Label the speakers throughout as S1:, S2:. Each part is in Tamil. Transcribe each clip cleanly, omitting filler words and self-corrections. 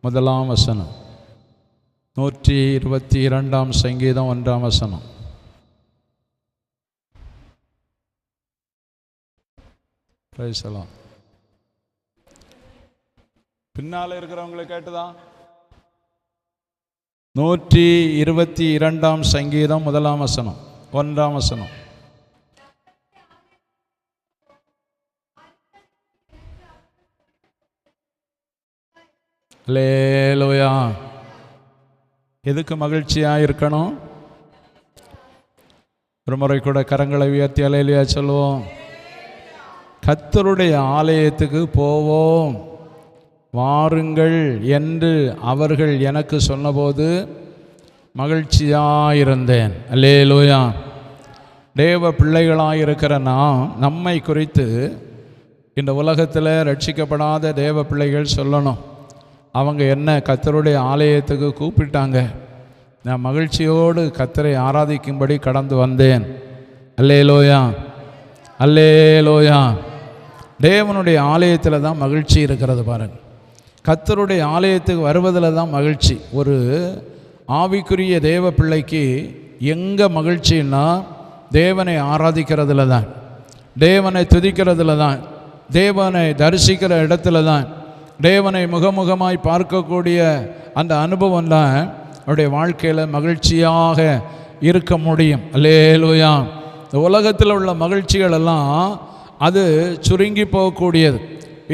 S1: முதலாம் வசனம், 122 சங்கீதம் 1 வசனம். பின்னால இருக்கிறவங்களை கேட்டுதா? 122 சங்கீதம் 1 வசனம் 1 வசனம். அல்லேலூயா. எதுக்கு மகிழ்ச்சியாக இருக்கணும்? ஒரு முறை கூட கரங்களை உயர்த்தி அல்லேலூயா சொல்லுவோம். கர்த்தருடைய ஆலயத்துக்கு போவோம் வாருங்கள் என்று அவர்கள் எனக்கு சொன்னபோது மகிழ்ச்சியாயிருந்தேன். அல்லேலூயா. தேவ பிள்ளைகளாயிருக்கிற நாம் நம்மை குறித்து இந்த உலகத்தில் ரட்சிக்கப்படாத தேவ பிள்ளைகள் சொல்லணும். அவங்க என்ன கர்த்தருடைய ஆலயத்துக்கு கூப்பிட்டாங்க, நான் மகிழ்ச்சியோடு கர்த்தரை ஆராதிக்கும்படி கடந்து வந்தேன். அல்லேலூயா, அல்லேலூயா. தேவனுடைய ஆலயத்தில் தான் மகிழ்ச்சி இருக்கிறது பாருங்கள். கர்த்தருடைய ஆலயத்துக்கு வருவதில் தான் மகிழ்ச்சி. ஒரு ஆவிக்குரிய தேவ பிள்ளைக்கு எங்கே மகிழ்ச்சின்னா தேவனை ஆராதிக்கிறதுல தான், தேவனை துதிக்கிறதுல தான், தேவனை தரிசிக்கிற இடத்துல தான், தேவனை முகமுகமாய் பார்க்கக்கூடிய அந்த அனுபவம் தான் அவருடைய வாழ்க்கையில் மகிழ்ச்சியாக இருக்க முடியும். அல்லேலூயா. இந்த உலகத்தில் உள்ள மகிழ்ச்சிகள் எல்லாம் அது சுருங்கி போகக்கூடியது.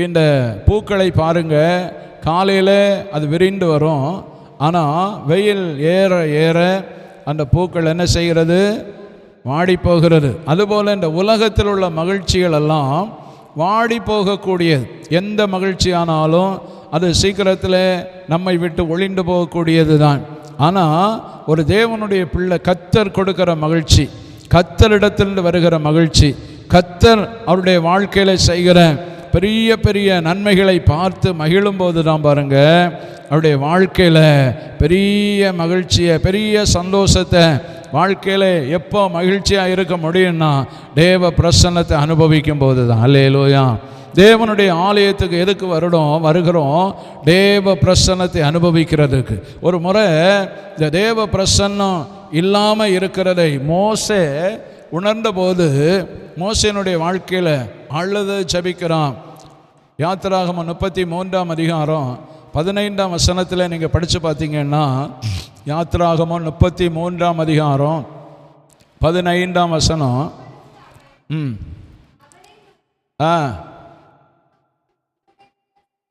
S1: இந்த பூக்களை பாருங்கள், காலையில் அது விரிந்து வரும், ஆனால் வெயில் ஏற ஏற அந்த பூக்கள் என்ன செய்கிறது? வாடி போகிறது. அதுபோல் இந்த உலகத்தில் உள்ள மகிழ்ச்சிகள் எல்லாம் வாடி போகக்கூடியது. எந்த மகிழ்ச்சியானாலும் அது சீக்கிரத்தில் நம்மை விட்டு ஒளிந்து போகக்கூடியது தான். ஆனால் ஒரு தேவனுடைய பிள்ளை கர்த்தர் கொடுக்கிற மகிழ்ச்சி, கர்த்தரிடத்திலிருந்து வருகிற மகிழ்ச்சி, கர்த்தர் அவருடைய வாழ்க்கையில் செய்கிற பெரிய பெரிய நன்மைகளை பார்த்து மகிழும்போது தான் பாருங்கள் அவருடைய வாழ்க்கையில் பெரிய மகிழ்ச்சியை, பெரிய சந்தோஷத்தை, வாழ்க்கையில் எப்போ மகிழ்ச்சியாக இருக்க முடியும்னா தேவ பிரசன்னத்தை அனுபவிக்கும் போது தான். அல்லேலூயா. தேவனுடைய ஆலயத்துக்கு எதுக்கு வருகிறோம்? தேவ பிரசன்னத்தை அனுபவிக்கிறதுக்கு. ஒரு முறை இந்த தேவ பிரசன்னம் இல்லாமல் இருக்கிறதை மோசே உணர்ந்தபோது மோசேனுடைய வாழ்க்கையில் அழுது ஜெபிக்கிறான். யாத்திராகமம் 33 அதிகாரம் 15 வசனத்தில் நீங்கள் படித்து பார்த்தீங்கன்னா, யாத்திராகமம் 33 அதிகாரம் 15 வசனம்.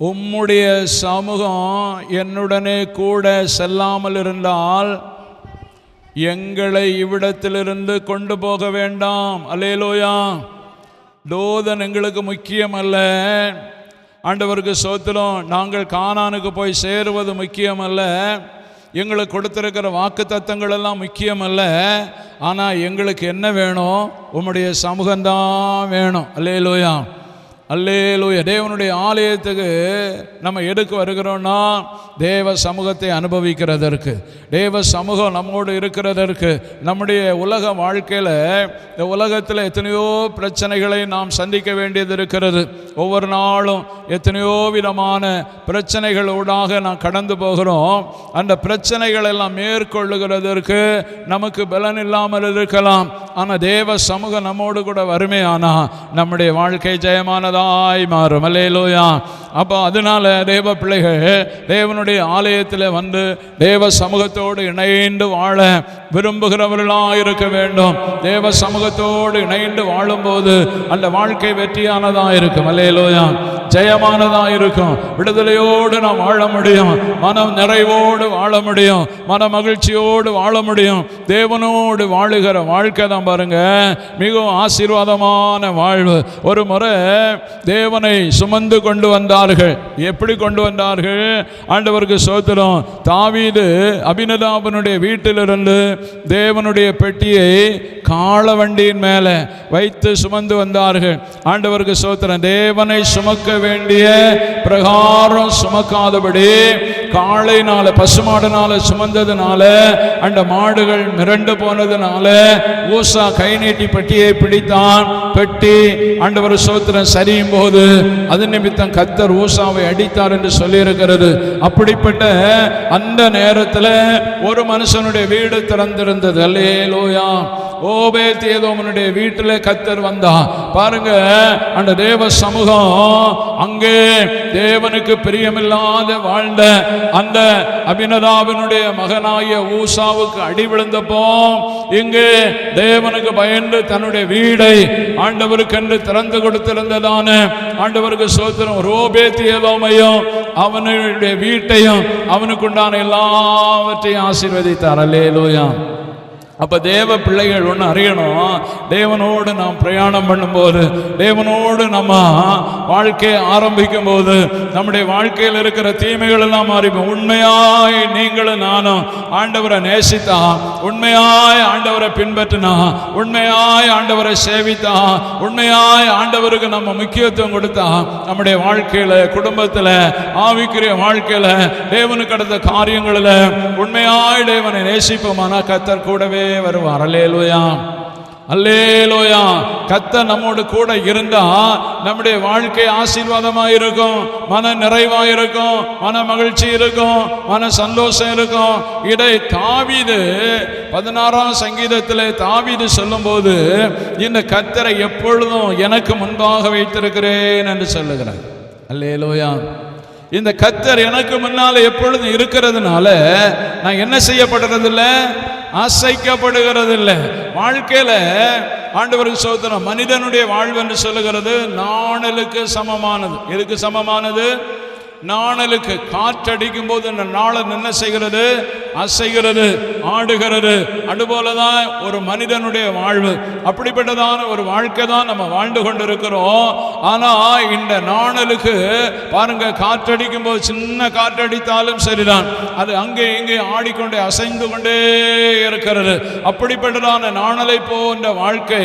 S1: உம்முடைய சமூகம் என்னுடனே கூட செல்லாமல் இருந்தால் எங்களை இவ்விடத்திலிருந்து கொண்டு போக வேண்டாம். அல்லேலூயா. தூதன் எங்களுக்கு முக்கியம் அல்ல. ஆண்டவருக்கு ஸ்தோத்திரம். நாங்கள் கானானுக்கு போய் சேருவது முக்கியம் அல்ல. எங்களுக்கு கொடுத்திருக்கிற வாக்கு தத்தங்கள் எல்லாம் முக்கியம் அல்ல. ஆனால் எங்களுக்கு என்ன வேணும்? உம்முடைய சமூகம்தான் வேணும். அல்லேலூயா, அல்லேலூயா. தேவனுடைய ஆலயத்துக்கு நம்ம எதுக்கு வருகிறோன்னா தேவ சமூகத்தை அனுபவிக்கிறதற்கு, தேவ சமூகம் நம்மோடு இருக்கிறதற்கு. நம்முடைய உலக வாழ்க்கையில், இந்த உலகத்தில் எத்தனையோ பிரச்சனைகளை நாம் சந்திக்க வேண்டியது இருக்கிறது. ஒவ்வொரு நாளும் எத்தனையோ விதமான பிரச்சனைகளோடாக நாம் கடந்து போகிறோம். அந்த பிரச்சனைகள் எல்லாம் மேற்கொள்ளுகிறதற்கு நமக்கு பலன் இல்லாமல் இருக்கலாம். ஆனால் தேவ சமூகம் நம்மோடு கூட வருமையானா நம்முடைய வாழ்க்கை ஜெயமானதாய் மாறும். அல்லேலூயா. அப்போ அதனால தேவ பிள்ளைகள் தேவனுடைய ஆலயத்தில் வந்து தேவ சமூகத்தோடு இணைந்து வாழ விரும்புகிறவர்களாக இருக்க வேண்டும். தேவ சமூகத்தோடு இணைந்து வாழும்போது அந்த வாழ்க்கை வெற்றியானதாக இருக்கும். அல்லேலூயா. ஜெயமானதாக இருக்கும். விடுதலையோடு நாம் வாழ முடியும், மனம் நிறைவோடு வாழ முடியும், மன மகிழ்ச்சியோடு வாழ முடியும். தேவனோடு வாழுகிற வாழ்க்கை தான் பாருங்க மிகவும் ஆசீர்வாதமான வாழ்வு. ஒரு முறை தேவனை சுமந்து கொண்டு வந்தார்கள். எப்படி கொண்டு வந்தார்கள்? ஆண்டவருக்கு ஸ்தோத்திரம். தாவீது அபினதாபனுடைய வீட்டிலிருந்து தேவனுடைய பெட்டியை காள வண்டியின் மேலே வைத்து சுமந்து வந்தார்கள். ஆண்டவருக்கு ஸ்தோத்திரம். தேவனை சுமக்க வேண்டிய பிரகாரம் சுமக்காதபடி காளைனால பசுமாடுனால சுமந்ததுனால அந்த மாடுகள் மிரண்டு போனதுனால ஊசா கை நீட்டி பெட்டியை பிடித்தான். பெட்டி ஆண்டவர் ஸ்தோத்திரம் சரியும் போது அது நிமித்தம் கர்த்தர் ஊசாவை அடித்தார் என்று சொல்லி இருக்கிறது. அப்படிப்பட்ட அந்த நேரத்தில் ஒரு மனுஷனுடைய வீடு திறந்திருந்தது. அல்லேலூயா. ஓபேத்-ஏதோமனுடைய வீட்டில் கர்த்தர் வந்தா பாருங்க. அந்த தேவ சமூகம் அங்கே தேவனுக்கு பிரியமில்லாத வாழ்ந்த அந்த அபினதாவினுடைய மகனாகிய ஊசாவுக்கு அடி விழுந்தப்போ இங்கே தேவனுக்கு பயந்து தன்னுடைய வீடை ஆண்டவருக்கென்று திறந்து கொடுத்திருந்ததான ஆண்டவருக்கு ஸ்தோத்திரம். ஓபேத்-ஏதோமையும் அவனுடைய வீட்டையும் அவனுக்குண்டான எல்லாவற்றையும் ஆசீர்வதித்தார். அல்லேலூயா. அப்ப தேவ பிள்ளைகள் ஒன்று அறியணும். தேவனோடு நாம் பிரயாணம் பண்ணும்போது, தேவனோடு நம்ம வாழ்க்கையை ஆரம்பிக்கும் போது நம்முடைய வாழ்க்கையில் இருக்கிற தீமைகள் எல்லாம் மாறிப்போம். உண்மையாய் நீங்களும் நானும் ஆண்டவரை நேசித்தா, உண்மையாய் ஆண்டவரை பின்பற்றினா, உண்மையாய் ஆண்டவரை சேவித்தா, உண்மையாய் ஆண்டவருக்கு நம்ம முக்கியத்துவம் கொடுத்தா நம்முடைய வாழ்க்கையில, குடும்பத்தில், ஆவிக்குரிய வாழ்க்கையில, தேவனுக்கு அடுத்த காரியங்களில் உண்மையாய் தேவனை நேசிப்போமானா கர்த்தர் கூடவே வருவார். அல்லேலூயா, அல்லேலூயா. கர்த்தர் நம்மோடு கூட இருந்தா நம்முடைய வாழ்க்கை ஆசீர்வாதமா இருக்கும், மன நிறைவா இருக்கும், மன மகிழ்ச்சி இருக்கும், மன சந்தோஷம் இருக்கும். இதை தாவீது 16ஆம் சங்கீதத்திலே தாவீது சொல்லும் போது இந்த கர்த்தரை எப்பொழுதும் எனக்கு முன்பாக வைத்திருக்கிறேன் என்று சொல்லுகிறார். அல்லேலூயா. இந்த கர்த்தர் எனக்கு முன்னால எப்பொழுதும் இருக்கிறதுனால நான் என்ன செய்யப்படுறது இல்லை, அசைக்கப்படுகிறது இல்லை. வாழ்க்கையில ஆண்டவருக்கு ஸ்தோத்திரம். மனிதனுடைய வாழ்வு என்று சொல்லுகிறது நாணலுக்கு சமமானது. எதுக்கு சமமானது? நாணலுக்கு. காற்றடிக்கும் போது அந்த நாளன் என்ன செய்கிறது? அசைகிறது, ஆடுகிறது. அதுபோலதான் ஒரு மனிதனுடைய வாழ்வு. அப்படிப்பட்டதான ஒரு வாழ்க்கை தான் நம்ம வாழ்ந்து கொண்டிருக்கிறோம். ஆனா இந்த நாணலுக்கு பாருங்க, காற்றடிக்கும் போது சின்ன காற்றடித்தாலும் சரிதான், அது அங்கே இங்கே ஆடிக்கொண்டே அசைந்து கொண்டே இருக்கிறது. அப்படிப்பட்டதான நாணலை போன்ற வாழ்க்கை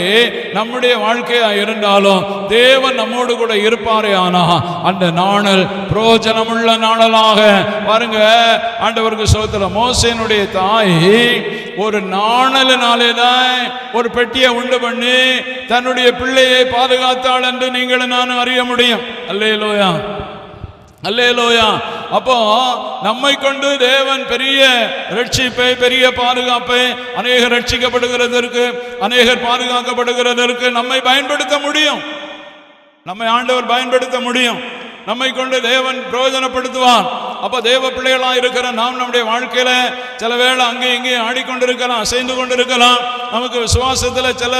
S1: நம்முடைய வாழ்க்கையா இருந்தாலும் தேவன் நம்மோடு கூட இருப்பாரே. ஆனா அந்த நாணல் பிரயோஜனமுள்ள நாணலாக பாருங்க. ஆண்டவருக்கு ஸ்தோத்திரம். மோசேனுடைய தாய் ஒரு நாணலினாலே தான் ஒரு பெட்டியை உண்டு பண்ணி தன்னுடைய பிள்ளையை பாதுகாத்தாள் என்று நீங்கள் நானும் அறிய முடியும். அல்லேலூயா, அல்லேலூயா. அப்போ நம்மை கொண்டு தேவன் பெரிய ரட்சிப்பை, பெரிய பாதுகாப்பை, அநேகர் ரட்சிக்கப்படுகிறதற்கு, அநேகர் பாதுகாக்கப்படுகிறதற்கு நம்மை பயன்படுத்த முடியும். நம்மை ஆண்டவர் பயன்படுத்த முடியும். நம்மை கொண்டு தேவன் பிரயோஜனப்படுத்துவான். அப்ப தேவ பிள்ளைகளா இருக்கிற நாம் நம்முடைய வாழ்க்கையில சில வேளை அங்கே இங்கே ஆடிக்கொண்டிருக்கலாம், அசைந்து கொண்டிருக்கலாம். நமக்கு விசுவாசத்துல சில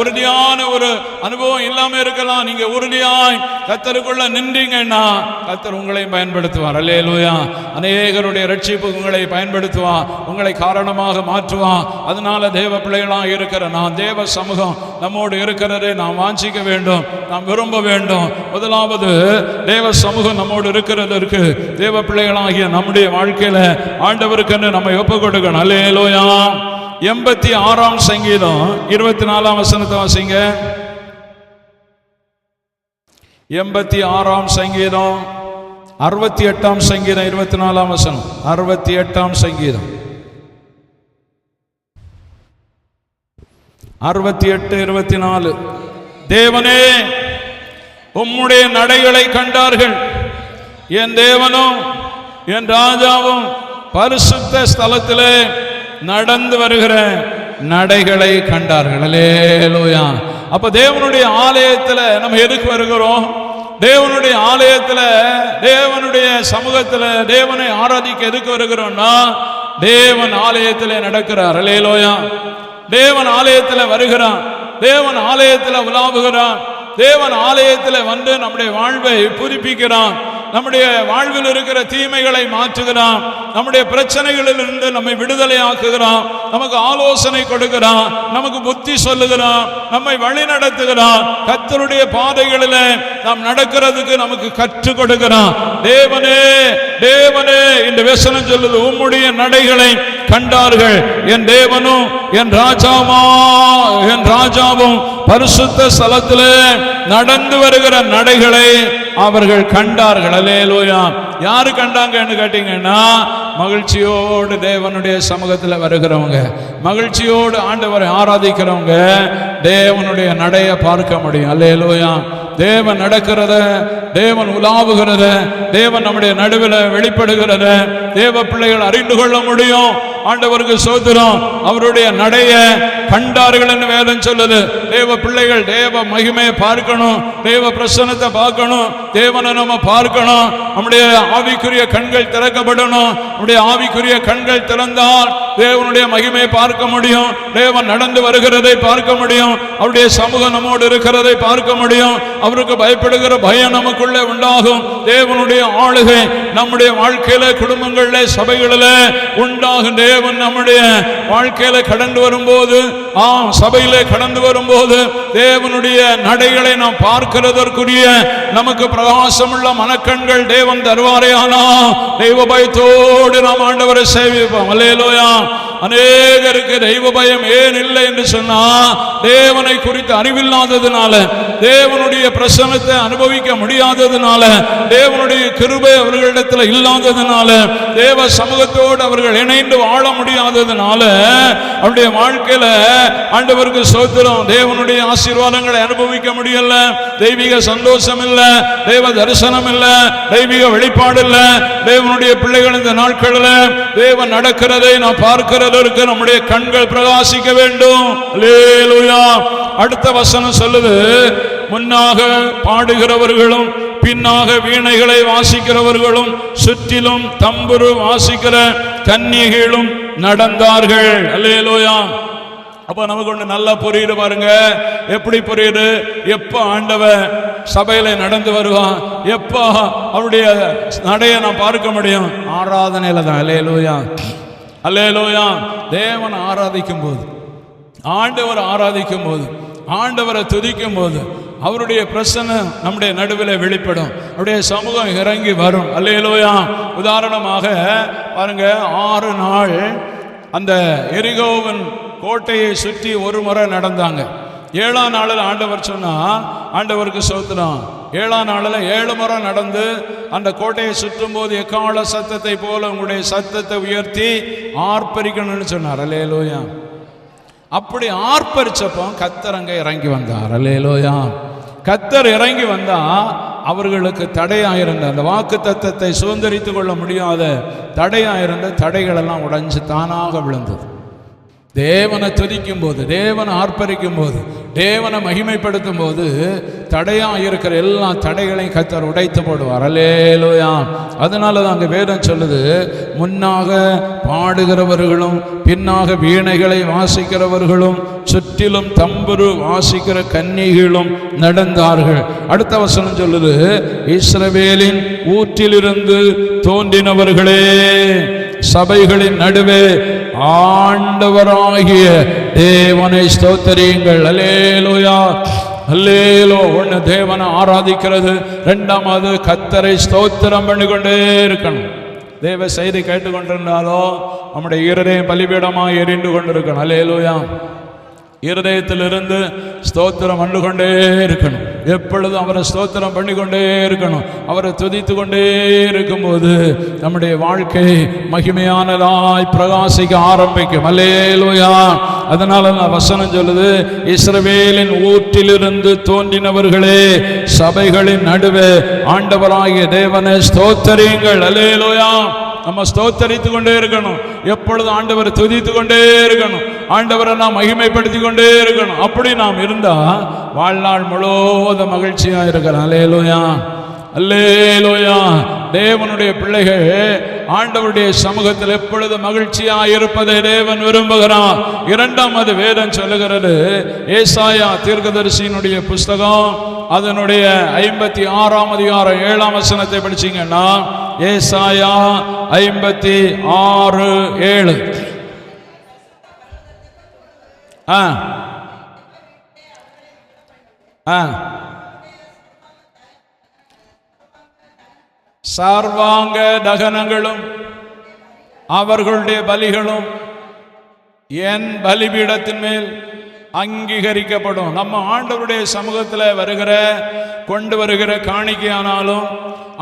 S1: உறுதியான ஒரு அனுபவம் இல்லாம இருக்கலாம். நீங்க உறுதியாய் கர்த்தருக்குள்ள நின்றீங்கன்னா கர்த்தர் உங்களையும் பயன்படுத்துவார். அல்லேலூயா. அநேகருடைய ரட்சிப்பு உங்களை பயன்படுத்துவான், உங்களை காரணமாக மாற்றுவான். அதனால தேவ பிள்ளைகளா இருக்கிற நாம், தேவ சமூகம் நம்மோடு இருக்கிறதை நாம் வாஞ்சிக்க வேண்டும், நாம் விரும்ப வேண்டும். முதலாவது தேவ சமூகம் நம்மோடு இருக்கிறதற்கு தேவ பிள்ளைகளாகிய நம்முடைய வாழ்க்கையில ஆண்டவருக்கு நம்ம ஒப்பு கொடுக்கணும். அல்லேலூயா. 86ஆம் சங்கீதம் 24ஆம் வசனத்தை வாசிங்க. 86ஆம் சங்கீதம் 68ஆம் சங்கீதம் 24ஆம் வசனம். 68ஆம் சங்கீதம் 68 24. தேவனே, உம்முடைய நடைகளை கண்டார்கள், என் தேவனும் என் ராஜாவும் பரிசுத்த ஸ்தலத்திலே நடந்து வருகிற நடைகளை கண்டார்கள். அல்லேலூயா. அப்ப தேவனுடைய ஆலயத்துல நம்ம எதுக்கு வருகிறோம்? தேவனுடைய ஆலயத்துல, தேவனுடைய சமூகத்துல தேவனை ஆராதிக்க எதுக்கு வருகிறோம்னா தேவன் ஆலயத்திலே நடக்கிறார். அல்லேலூயா. தேவன் ஆலயத்துல வருகிறான், தேவன் ஆலயத்துல உலாவுகிறான், தேவன் ஆலயத்தில் வந்து நம்முடைய வாழ்வை புதுப்பிக்கிறான், நம்முடைய வாழ்வில் இருக்கிற தீமைகளை மாற்றுகிறான், நம்முடைய பிரச்சனைகளில் இருந்து நம்மை விடுதலை ஆக்குகிறான், நமக்கு ஆலோசனை கொடுக்கிறான், நமக்கு புத்தி சொல்லுகிறான், நம்மை வழி நடத்துகிறான், கர்த்தருடைய பாதைகளில் நாம் நடக்கிறதுக்கு நமக்கு கற்றுக் கொடுக்கிறான். தேவனே, தேவனே இந்த வசனம் சொல்லுது, உம்முடைய நடைகளை கண்டார்கள், என் தேவனும் என் ராஜாவும் பரிசுத்த ஸ்தலத்திலே நடந்து வருகிற நடைகளை அவர்கள் கண்டார்கள். அல்லேலூயா. யாரு கண்டாங்கன்னு கேட்டீங்கன்னா, மகிழ்ச்சியோடு தேவனுடைய சமூகத்தில் வருகிறவங்க, மகிழ்ச்சியோடு ஆண்டவரை ஆராதிக்கிறவங்க தேவனுடைய நடைய பார்க்க முடியும். அல்லேலூயா. தேவன் நடக்கிறத, தேவன் உலாவுகிறத, தேவன் நம்முடைய நடுவில் வெளிப்படுகிறத தேவ பிள்ளைகள் அறிந்து கொள்ள முடியும். ஆண்டவருக்கு சோத்திரம். அவருடைய நடைய கண்டார்கள் என்று வேதம் சொல்லுது. தேவ பிள்ளைகள் தேவ மகிமையை பார்க்கணும், தேவ பிரசன்னத்தை பார்க்கணும், தேவனை நம்ம பார்க்கணும். நம்முடைய ஆவிக்குரிய கண்கள் திறக்கப்படணும். நம்முடைய ஆவிக்குரிய கண்கள் திறந்தால் தேவனுடைய மகிமையை பார்க்க முடியும், தேவன் நடந்து வருகிறதை பார்க்க முடியும், அவருடைய சமூகம் நம்மோடு இருக்கிறதை பார்க்க முடியும். அவருக்கு பயப்படுகிற பயம் நமக்குள்ளே உண்டாகும். தேவனுடைய ஆளுகை நம்முடைய வாழ்க்கையில, குடும்பங்களிலே, சபைகளிலே உண்டாகும். தேவன் நம்முடைய வாழ்க்கையில கடந்து வரும்போது, சபையிலே கடந்து வரும்போது தேவனுடைய நடைகளை நாம் பார்க்கிறதற்குரிய நமக்கு பிரகாசமுள்ள மனக்கண்கள் தேவன் தருவாரேயானா தெய்வ பயத்தோடு நாம் ஆண்டவரை சேவிப்போம். அல்லேலூயா. அநேகருக்கு தெய்வ பயம் ஏன் இல்லை என்று சொன்னா, தேவனை குறித்து அறிவில்லாததுனால, தேவனுடைய பிரசன்னத்தை அனுபவிக்க முடியாததுனால, தேவனுடைய கிருபை அவர்களிடத்தில் இல்லாததுனால, தேவ சமூகத்தோடு அவர்கள் இணைந்து வாழ முடியாததுனால அவருடைய வாழ்க்கையில ஆண்டவருக்கு ஸ்தோத்திரம், தேவனுடைய ஆசீர்வாதங்களை அனுபவிக்க முடியல. தெய்வீக சந்தோஷம் இல்ல, தேவ தரிசனம் இல்ல, தெய்வீக வெளிப்பாடு இல்ல. தேவனுடைய பிள்ளைகள் இந்த நாட்களில் தேவன் நடக்கிறதை நாம் பார்க்கிறதற்கு நம்முடைய கண்கள் பிரகாசிக்க வேண்டும். அல்லேலூயா. அடுத்த வசனம் சொல்லுது, முன்னாக பாடுகிறவர்களும் பின்னாக வீணைகளை வாசிக்கிறவர்களும் சுற்றிலும் தம்புரு வாசிக்கிற கன்னிகைகளும் நடந்தார்கள். அல்லேலூயா. அப்ப நமக்கு ஒன்று நல்லா புரியுது பாருங்க. எப்படி புரியுது? எப்ப ஆண்டவர் சபையில நடந்து வருவான், எப்ப அவருடைய நடையை நான் பார்க்க முடியும்? ஆராதனையில தான். அல்லேலூயா, அல்லேலூயா. தேவன் ஆராதிக்கும் போது, ஆண்டவர் ஆராதிக்கும் போது, ஆண்டவரை துதிக்கும் போது அவருடைய பிரசன்னம் நம்முடைய நடுவில் வெளிப்படும், அவருடைய சமூகம் இறங்கி வரும். அல்லேலூயா. உதாரணமாக பாருங்க, 6 நாள் அந்த எரிகோவின் கோட்டையை சுற்றி ஒரு முறை நடந்தாங்க. 7ஆம் நாளில் ஆண்டவர் சொன்னா, ஆண்டவருக்கு ஸ்தோத்திரம், 7ஆம் நாளில் 7 முறை நடந்து அந்த கோட்டையை சுற்றும் போது எக்கால சத்தத்தை போல உங்களுடைய சத்தத்தை உயர்த்தி ஆர்ப்பரிக்கணும்னு சொன்னார். அல்லேலூயா. அப்படி ஆர்ப்பரிச்சப்போ கர்த்தர் அங்கே இறங்கி வந்தார். அல்லேலூயா. கர்த்தர் இறங்கி வந்தா அவர்களுக்கு தடையாயிருந்த அந்த வாக்கு தத்தத்தை சுதந்திரித்துக் கொள்ள முடியாத தடையாயிருந்த தடைகள் எல்லாம் உடைஞ்சு தானாக விழுந்தது. தேவனை துதிக்கும் போது, தேவனை ஆர்ப்பரிக்கும் போது, தேவனை மகிமைப்படுத்தும் போது தடையாக இருக்கிற எல்லா தடைகளையும் கர்த்தர் உடைத்து போடுவார். அல்லேலூயா. அதனால தான் அங்கே வேதம் சொல்லுது, முன்னாக பாடுகிறவர்களும் பின்னாக வீணைகளை வாசிக்கிறவர்களும் சுற்றிலும் தம்புரு வாசிக்கிற கன்னிகளும் நடந்தார்கள். அடுத்த வசனம் சொல்லுது, இஸ்ரவேலின் ஊற்றிலிருந்து தோன்றினவர்களே, சபைகளின் நடுவே ஆண்டவராகிய தேவனை ஸ்தோத்திரியுங்கள். அல்லேலூயா, அல்லேலோ. ஒன்று தேவனை ஆராதிக்கிறது, இரண்டாவது கர்த்தரை ஸ்தோத்திரம் பண்ணிக்கொண்டே இருக்கணும். தேவ செய்தி கேட்டுக்கொண்டிருந்தாலோ நம்முடைய இருதயம் பலிபீடமாக எரிந்து கொண்டிருக்கணும். அல்லேலூயா. இருதயத்திலிருந்து ஸ்தோத்திரம் பண்ணு கொண்டே இருக்கணும். எப்பொழுதும் அவரை ஸ்தோத்திரம் பண்ணிக்கொண்டே இருக்கணும். அவரை துதித்து கொண்டே இருக்கும்போது நம்முடைய வாழ்க்கை மகிமையானதாய் பிரகாசிக்க ஆரம்பிக்கும். அல்லேலூயா. அதனால நான் வசனம் சொல்லுது, இஸ்ரவேலின் ஊற்றிலிருந்து தோன்றினவர்களே, சபைகளின் நடுவே ஆண்டவராகிய தேவனை ஸ்தோத்தரியுங்கள். அல்லேலூயா. நம்ம ஸ்தோத்தரித்து கொண்டே இருக்கணும். எப்பொழுதும் ஆண்டவரை துதித்து கொண்டே இருக்கணும். ஆண்டவரை நாம் மகிமைப்படுத்தி கொண்டே இருக்கணும். அப்படி நாம் இருந்தா வாழ்நாள் முழுவதும் மகிழ்ச்சியா இருக்கிறோம். அல்லேலூயா, அல்லேலூயா. தேவனுடைய பிள்ளைகள் ஆண்டவருடைய சமூகத்தில் எப்பொழுது மகிழ்ச்சியா இருப்பதை தேவன் விரும்புகிறார். 2வது வேதம் சொல்லுகிறது, ஏசாயா தீர்க்கதரிசியினுடைய புஸ்தகம் அதனுடைய 56ஆம் அதிகாரம் 7ஆம் வசனத்தை படிச்சீங்கன்னா, ஏசாயா 56:7. சர்வாங்க தகனங்களும் அவர்களுடைய பலிகளும் என் பலிபீடத்தின் மேல் அங்கீகரிக்கப்படும். நம்ம ஆண்டவருடைய சமூகத்தில் கொண்டு வருகிற காணிக்கையானாலும்,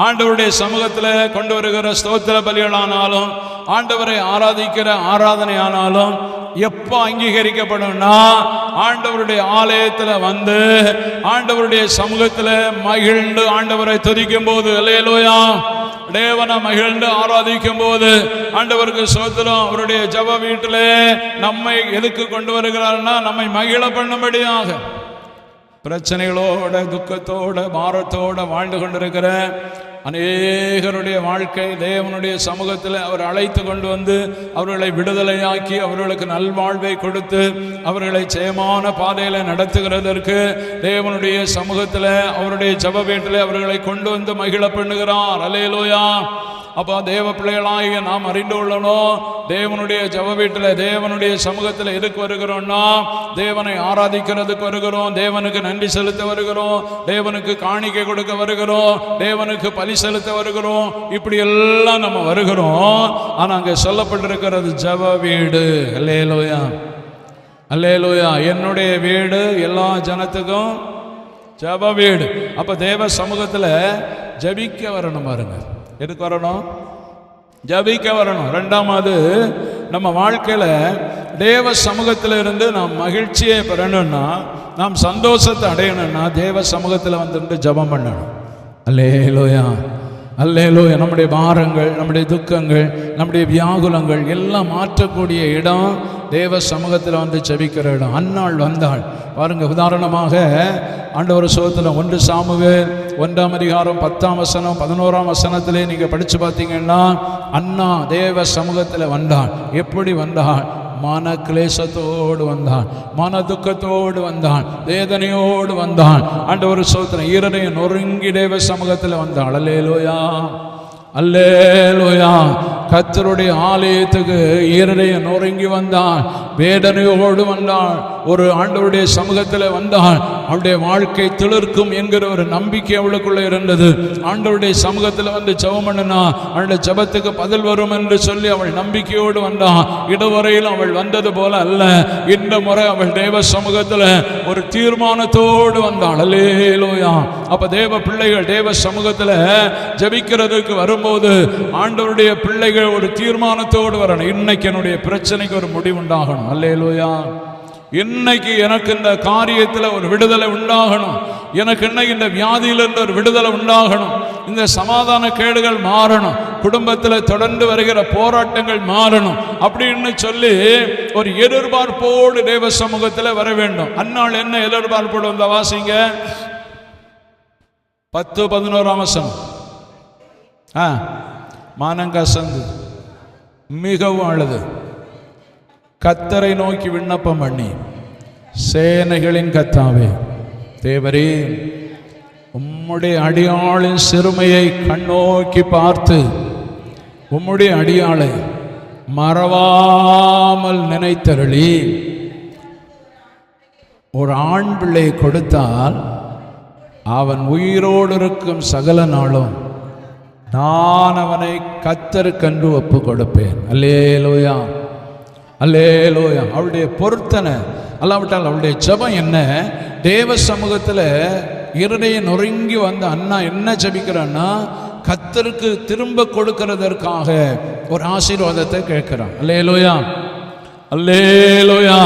S1: ஆண்டவருடைய சமூகத்தில் கொண்டு வருகிற ஸ்தோத்திர பலிகளானாலும் ஆண்டவரை ஆராதிக்கிற ஆராதனை ஆனாலும் எப்போ அங்கீகரிக்கப்படும்னா ஆண்டவருடைய ஆலயத்தில் வந்து ஆண்டவருடைய சமூகத்தில் மகிழ்ந்து ஆண்டவரை துதிக்கும் போது, அல்லேலூயா, தேவனை மகிழ்ந்து ஆராதிக்கும் போது ஆண்டவருக்கு ஸ்தோத்திரம். அவருடைய ஜெப வீட்டிலே நம்மை எதுக்கு கொண்டு வருகிறார்னா நம்மை மகிழ பண்ணும்படியாக. பிரச்சனைகளோட துக்கத்தோட பாரத்தோட வாழ்ந்து கொண்டிருக்கிற அநேகருடைய வாழ்க்கை தேவனுடைய சமூகத்தில் அவர் அழைத்து கொண்டு வந்து அவர்களை விடுதலையாக்கி அவர்களுக்கு நல்வாழ்வை கொடுத்து அவர்களை ஜெயமான பாதையில் நடத்துகிறதற்கு தேவனுடைய சமூகத்தில் அவருடைய ஜெப வீட்டில் அவர்களை கொண்டு வந்து மகிழ பண்ணுகிறார். அல்லேலூயா. அப்போ தேவ பிள்ளைகளாகிய நாம் அறிந்து கொள்ளணும், தேவனுடைய ஜெப வீட்டில் தேவனுடைய சமூகத்தில் எதுக்கு வருகிறோம்னா தேவனை ஆராதிக்கிறதுக்கு வருகிறோம், தேவனுக்கு நன்றி செலுத்த வருகிறோம், தேவனுக்கு காணிக்கை கொடுக்க வருகிறோம், தேவனுக்கு பலி செலுத்த வருகிறோம். இப்படி எல்லாம் நம்ம வருகிறோம். ஆனால் அங்கே சொல்லப்பட்டிருக்கிறது ஜெப வீடு. அல்லேலூயா, அல்லேலூயா. என்னுடைய வீடு எல்லா ஜனத்துக்கும் ஜெப வீடு. அப்போ தேவ சமூகத்தில் ஜெபிக்க வரணும். பாருங்க, எதுக்கு வரணும்? ஜபிக்க வரணும். ரெண்டாவது, நம்ம வாழ்க்கையில் தேவ சமூகத்தில் இருந்து நாம் மகிழ்ச்சியை பெறணும்னா, நாம் சந்தோஷத்தை அடையணும்னா தேவ சமூகத்தில் வந்துட்டு ஜபம் பண்ணணும். அல்லேலூயா, அல்லேலூயா. நம்முடைய பாரங்கள், நம்முடைய துக்கங்கள், நம்முடைய வியாகுலங்கள் எல்லாம் மாற்றக்கூடிய இடம் தேவ சமூகத்தில் வந்து ஜெபிக்கிற இடம். அன்னாள் வந்தாள் பாருங்க. உதாரணமாக ஆண்டவர் சோதத்தில் 1 சாமுவேல் 1ஆம் அதிகாரம் 10ஆம் வசனம் 11ஆம் வசனத்திலே நீங்கள் படித்து பார்த்தீங்கன்னா அன்னா தேவ சமூகத்தில் வந்தாள். எப்படி வந்தாள்? மன கிளேசத்தோடு வந்தான், மன துக்கத்தோடு வந்தான், வேதனையோடு வந்தான். ஆண்டவர் சோதனை ஈரனை நொறுங்கி தேவ சமூகத்தில் வந்தாள். அல்லேலூயா, அல்லேலூயா. கர்த்தருடைய ஆலயத்துக்கு ஈரனை நொறுங்கி வந்தான், வேதனையோடு வந்தாள். ஒரு ஆண்டவருடைய சமூகத்தில் வந்தாள். அவளுடைய வாழ்க்கை திளிர்க்கும் என்கிற ஒரு நம்பிக்கை அவளுக்குள்ள இருந்தது. ஆண்டவருடைய சமூகத்தில் வந்து ஜெபம் பண்ணினா அவளுடைய ஜெபத்துக்கு பதில் வரும் என்று சொல்லி அவள் நம்பிக்கையோடு வந்தாள். இதுவரையில் அவள் வந்தது போல அல்ல, இந்த முறை அவள் தேவ சமூகத்தில் ஒரு தீர்மானத்தோடு வந்தாள். அல்லேலூயா. அப்ப தேவ பிள்ளைகள் தேவ சமூகத்தில் ஜெபிக்கிறதுக்கு வரும்போது ஆண்டவருடைய பிள்ளைகள் ஒரு தீர்மானத்தோடு வரணும். இன்னைக்கு என்னுடைய பிரச்சனைக்கு ஒரு முடிவு உண்டாகணும். அல்லேலூயா. இன்னைக்கு எனக்கு இந்த காரியத்தில் ஒரு விடுதலை உண்டாகணும், எனக்கு இன்னைக்கு இந்த வியாதியிலிருந்து ஒரு விடுதலை உண்டாகணும், இந்த சமாதான கேடுகள் மாறணும், குடும்பத்தில் தொடர்ந்து வருகிற போராட்டங்கள் மாறணும் அப்படின்னு சொல்லி ஒரு எதிர்பார்ப்போடு தேவ சமூகத்தில் வர வேண்டும். அந்நாள் என்ன எதிர்பார்ப்போடு வந்த வாசிங்க 10-11ஆம் வசனம். மானங்கசந்து மிகவும் அழுது கர்த்தரை நோக்கி விண்ணப்பம் பண்ணி, சேனைகளின் கர்த்தாவே தேவரே, உம்முடைய அடியாளின் சிறுமையை கண்ணோக்கி பார்த்து உம்முடைய அடியாளை மறவாமல் நினைத்தருளி ஒரு ஆண் பிள்ளை கொடுத்தால் அவன் உயிரோடு இருக்கும் சகல நாளும் நான் அவனை கர்த்தருக்கென்று ஒப்பு கொடுப்பேன். அல்லேலூயா, அல்லேலூயா. அவளுடைய பொருத்தனை அல்லாவிட்டால் அவளுடைய ஜெபம் என்ன? தேவ சமூகத்தில் இருதய நொறுங்கி வந்த அண்ணா என்ன ஜெபிக்கிறான்னா கர்த்தருக்கு திரும்ப கொடுக்கிறதற்காக ஒரு ஆசீர்வாதத்தை கேட்கிறான். அல்லேலூயா, அல்லேலூயா.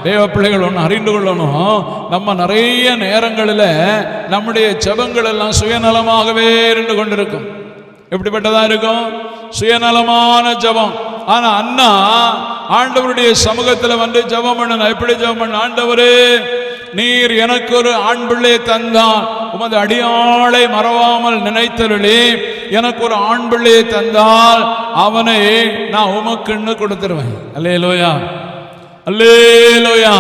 S1: தேவ பிள்ளைகள் ஒன்று அறிந்து கொள்ளணும், நம்ம நிறைய நேரங்களில் நம்முடைய ஜெபங்கள் எல்லாம் சுயநலமாகவே இருந்து கொண்டிருக்கும். எப்படிப்பட்டதா இருக்கும்? சுயநலமான ஜெபம். ஆனா அண்ணா ஆண்டவருடைய சமூகத்தில் வந்து ஜெபம் பண்ணணும். எப்படி ஜெபம் பண்ண? ஆண்டவரே, நீர் எனக்கு ஒரு ஆண் பிள்ளை தந்தான், உமது அடியாளை மறவாமல் நினைத்தருளி எனக்கு ஒரு ஆண் பிள்ளையை தந்தால் அவனை நான் உமக்குன்னு கொடுத்துருவேன். அல்லேலூயா, அல்லேலூயா.